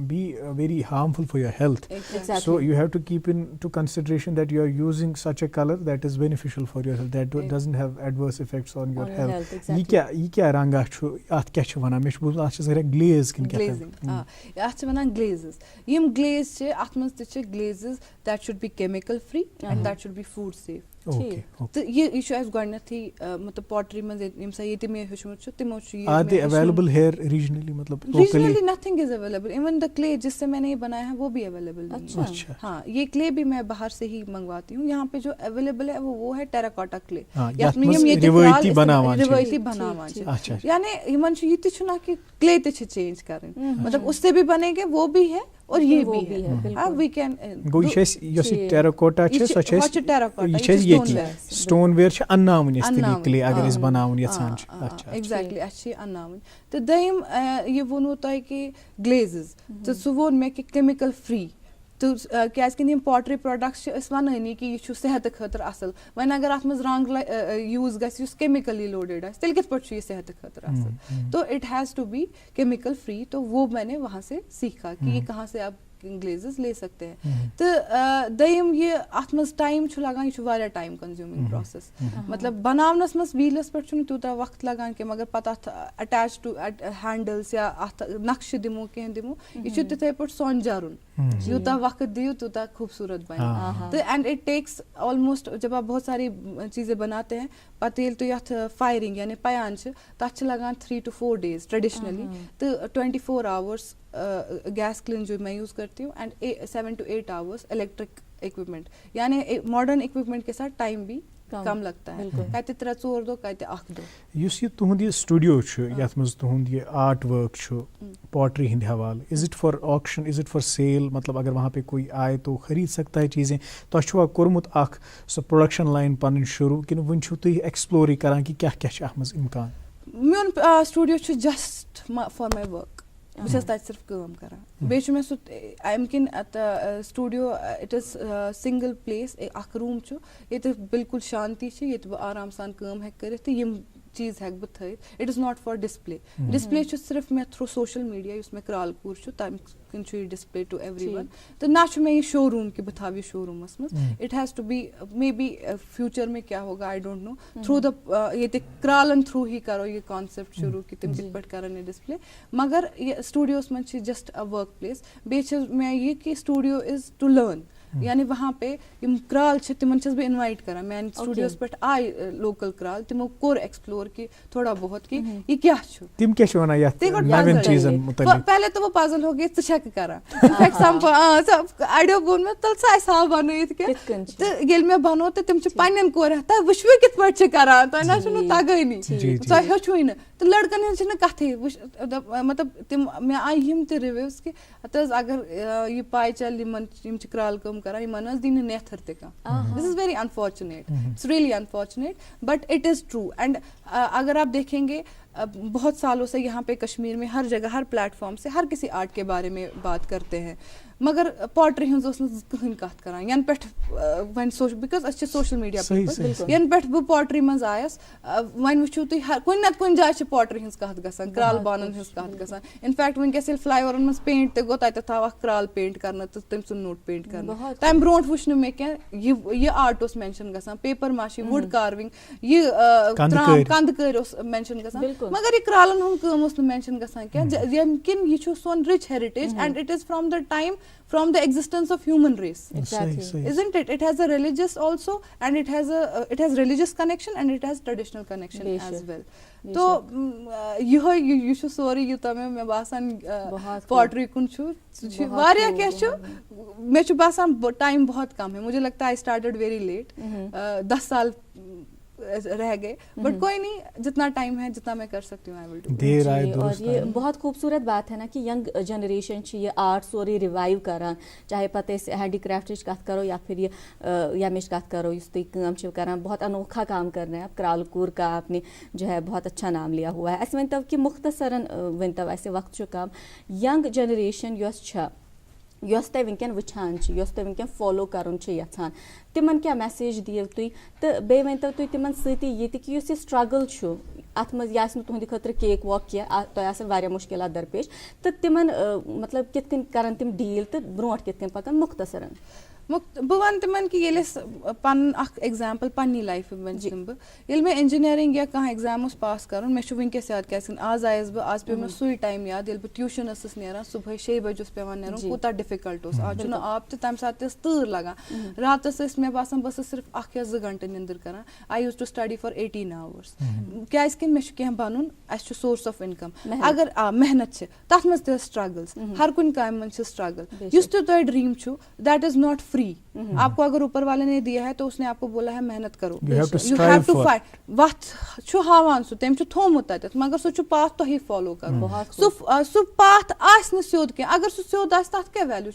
be very harmful for your health. Exactly. So you have to keep into consideration that you are using such a color that is beneficial for your health, that doesn't have adverse effects on your health. Exactly. ये क्या रंग छु अत क्या छु वना, मे छु बुझ अत छु जरा ग्लेज किन क्या ग्लेजिंग, अत छु वना ग्लेजेस, यम ग्लेज छ अत मस त छ ग्लेजेस that should be chemical free and that should be food safe. तो ये इशू एस गोडनेथी मतलब पॉटरी में यमसा ये तिमे हेचुमत छु तिमो छु ये are they available here regionally, मतलब regionally nothing is available, even the clay जिससे मैंने ये बनाया है वो भी अवेलेबल नहीं है। अच्छा। हाँ, ये क्ले भी मैं बाहर से ही मंगवाती हूँ, यहाँ पे जो अवेलेबल है वो है टेराकोटा क्ले, रिवायती बनावान छ, यानी यमन छु ये छु ना कि क्ले ते छ चेंज करन, मतलब उससे भी बनेंगे, वो भी है और ये भी है, अब we can go yes terracotta छ सो छ टेराकोटा, ये स्टोन वेयर छ अन्नावन इस तरीके अगर इस बनावन यछान छ। अच्छा एग्जैक्टली अच्छी अन्नावन। तो दयम ये वोनो तय कि ग्लेजेस तो सु वोन मे कि केमिकल फ्री, तो क्या यम पॉटरी प्रोडक्ट्स वनानी कि यह सेहत खतर असल, वन अगर अत मज रंग यूज गस केमिकली लोडेड आस तेल कित पे सेहत खतर असल, तो it has to be chemical free. तो वो मैंने वहाँ से सीखा कि ये कहाँ से आप ग्लेजेस ले सकते हैं। तो दयम ये अत मज टाइम लगान, यह वारिया टाइम कंज्यूमिंग प्रोसेस, मतलब बनावनस मज व्हीलस पे तूता वक्त लगान कि मगर पता अटैच टू हैंडल्स या अत नक्श दिमो कह दिमो, यह तिथे पे सोन जारुन, यूता वक्त दियो तूता खूबसूरत बने। तो एंड इट टेक्स ऑलमोस्ट, जब आप बहुत सारी चीज़ें बनाते हैं पता ये तो यथ फायरिंग यानी पयान तथ लगान 3 to 4 days ट्रेडिशनली, तो 24 hours गैस क्लीन जो मैं यूज़ करती हूँ and 7 to 8 hours electric equipment, यानी मॉडर्न इक्विपमेंट के साथ टाइम भी कम लगता है। कत 3-4 दो कत 1 दो। युस ये तुहंद ये स्टूडियो यथ मज तुहंद ये आर्ट वर्क पॉटरी हिंद हवाल, is it for auction, is it for sale, मतलब अगर वहाँ पे कोई आए तो खरीद सकता है चीज़ें, तो छुआ कोरमुत अख सो प्रोडक्शन लाइन पन शुरू कि वन छो तुम एक्सप्लोर करान कि क्या क्या अत इम्कान? Main studio just for my work, बस तत सिर्फ काम करान, बे मे सो अम किन studio it is single place, अख रूम ये बिल्कुल शांति ये बह आराम सान काम हेक कर यम चीज़ हेक बह थ, it is not for display, display सिर्फ मे थ्रू सोशल मीडिया मे क्रालकूर तम किन डिस्प्ले टू एवरीवन, तो ना मे ये शोरूम कि बह थव शोरूमस मज, it has to be maybe future में क्या होगा I don't know, through the ये क्रालन थ्रू ही करो ये कॉन्सेप्ट शुरू कि तुम कित पे कर डिस्प्ले, मगर ये स्टूडियोस में जस्ट अ वर्क प्लेस, बे मे ये कि स्टूडियो इज टू लर्न, यानी वहाँ पे यम क्राल तिमन बह इनवाइट करान मैन स्टूडियोस पे आए लोकल क्राल, तिमो कोर एक्सप्लोर कि थोड़ा बहुत कि ये क्या तिम क्या वनान यथ नवन चीजन मुतल्लिक? पहले तो वो पजल हो गई च करान, अड़ो बोन मे तल सा बनत क्या, तो ये मे बनो तो तिम पन्न कोर तुम वुचु कित पे करान, तुम ना तगनी तुम हेचु न, तो लड़कन हन कथे, मतलब तिम मे आई यम ते रिव्यूज कि अगर ये पाई चल यम क्राल कम करान यमन दिन नेथर ते कह, this is very unfortunate, it's really unfortunate but it is true. And अगर आप देखेंगे बहुत सालों से यहाँ पे कश्मीर में हर जगह हर प्लेटफॉर्म से हर किसी आर्ट के बारे में बात करते हैं, मगर पॉटरी हज कहन कत करान यन पे वन सोशल बिकॉज अच्छे सोशल मीडिया पे यन पे बह पॉटरी मज आयस वन वुचु तुम हर कुन नत कुन जाय पॉटरी हज कत गसान, क्राल बानन हज कत गसान, इनफैक्ट वनकस फ्लाईओवरन मज पेंट गो तत थाव क्राल पेंट कर तो तम सुन नोट पेंट कर, तम ब्रो वुच मे क्या ये आर्ट मेंशन गसान, पेपर माशी वुड कार्विंग ये कंदकर मेंशन गसान, मगर ये क्रालन हूँ काम मेंशन गसान क्या, यमकिन यह सोन rich heritage and it is from the time from the existence of human race, isn't it? It has a religious also and it has religious connection and it has traditional connection as well. तो यह sorry Utah मे बासान pottery कुन वारिया क्या मे बासान time बहुत कम है, मुझे लगता है I started very late, 10 साल रह गए, बट कोई नहीं, जितना टाइम है जितना मैं कर सकती हूँ आई विल डू। देर आए और ये बहुत खूबसूरत बात है ना कि यंग जनरेशन ये आर्ट सोरी रिवाइव करान, चाहे पता हैंडीक्राफ्ट कत करो या फिर ये यमिश कत करो, इस तुम करान बहुत अनोखा काम कर रहे हैं आप, क्रालकूर का आपने जो है बहुत अच्छा नाम लिया हुआ है। अस वन तब कि मुख्तसरन वन तब ऐसे वक्त कम यंग जनरेशन यस तुम वनकन वुचान यस तुम वनकन फॉलो करन यछान, तिमन क्या मैसेज दियो तुई, तो बे वन तो तुई तिमन सती ये कि यह स्ट्रगल अत मज यह तुहद खतर केक वॉक क्या तुम वारिया मुश्किलात दरपेश, तो तिमन मतलब कित करन तिम डील तो ब्रोट कित पकान मुख्तसरन बह वन तिमन कि पन एग्जाम्पल पन्नी लाइफ वन बह मे इंजीनियरिंग या कह एग्जाम पास कर मे वनकस याद क्या आज आयस बह आज पे मे सुई टाइम याद ये ट्यूशन नीरान सुबह 6 बजे पे नीर कूता डिफिकल्ट आज आब तो तम सात तूर लगान, रात मे बासान बस सिर्फ 1 या 2 घंटे निंदर करान, I use to study for 18 hours क्या मे कह बनन अस सोर्स ऑफ इनकम, अगर मेहनत तथ मज स्ट्रगल्स हर कुन काम मन स्ट्रगल, युस तुह dream that is not free, आपको अगर ऊपर वाले ने दिया है तो उसने आपको बोला है मेहनत करो, यू हैव टू फाइट वत हावान सो तम थोमुत तत, मगर सो पाथ तुही फॉलो करो, सो पाथ आस न स्योद के, अगर सो स्योद आस तथ क्या वैल्यू,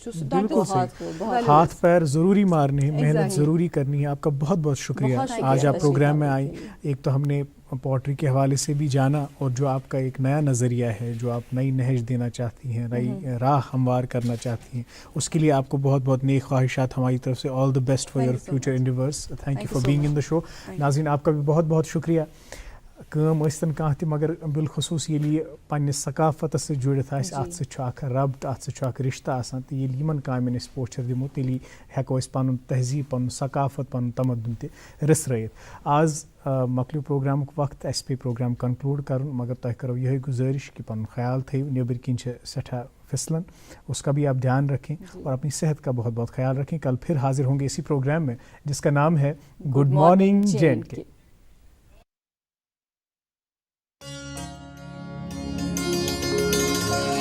हाथ पैर जरूरी मारने हैं, मेहनत जरूरी करनी है। आपका बहुत बहुत शुक्रिया, आज आप प्रोग्राम में आई, एक तो हमने पॉटरी के हवाले से भी जाना और जो आपका एक नया नज़रिया है, जो आप नई नहज देना चाहती हैं, नई राह हमवार करना चाहती हैं, उसके लिए आपको बहुत बहुत नेक ख्वाहिशात हमारी तरफ से। All the best for your future endeavours, thank you for being in the show. नाज़रीन आपका भी बहुत बहुत शुक्रिया। काम ٲsۍतन कहाँ तہِ मगर बिलखुसूस येल्ले यह पन्नस सकाफतस सۭتۍ जुड़ित आसि अथ सۭتۍ چھُ अکھ रبط अथ सۭتۍ چھُ अکھ रिश्تہٕ आसान تہٕ ییٚلہِ یِمن کامٮ۪ن أسۍ پوچھر دِمو تیٚلی ہٮ۪کو أسۍ پنُن تہذیٖب پنُن ثقافت پنُن تمدُن تہِ رٕژھرٲیِتھ آز مۄکلیو پروگرامُک وقت اَسہِ پیٚیہِ پروگرام کنکلوٗڈ کرُن مگر تۄہہِ کرو یِہوٚے گُزٲرِش کہِ پنُن خیال تھٲیِو نیٚبٕرۍ کِنۍ چھِ سٮ۪ٹھاہ फिसलन उसका भी आप ध्यान रखें और अपनी सेहत का बहुत बहुत ख्याल रखें कल फिर हाजिर होंगे इसी प्रोग्राम में जिसका नाम है गुड मॉर्निंग जे एंड के।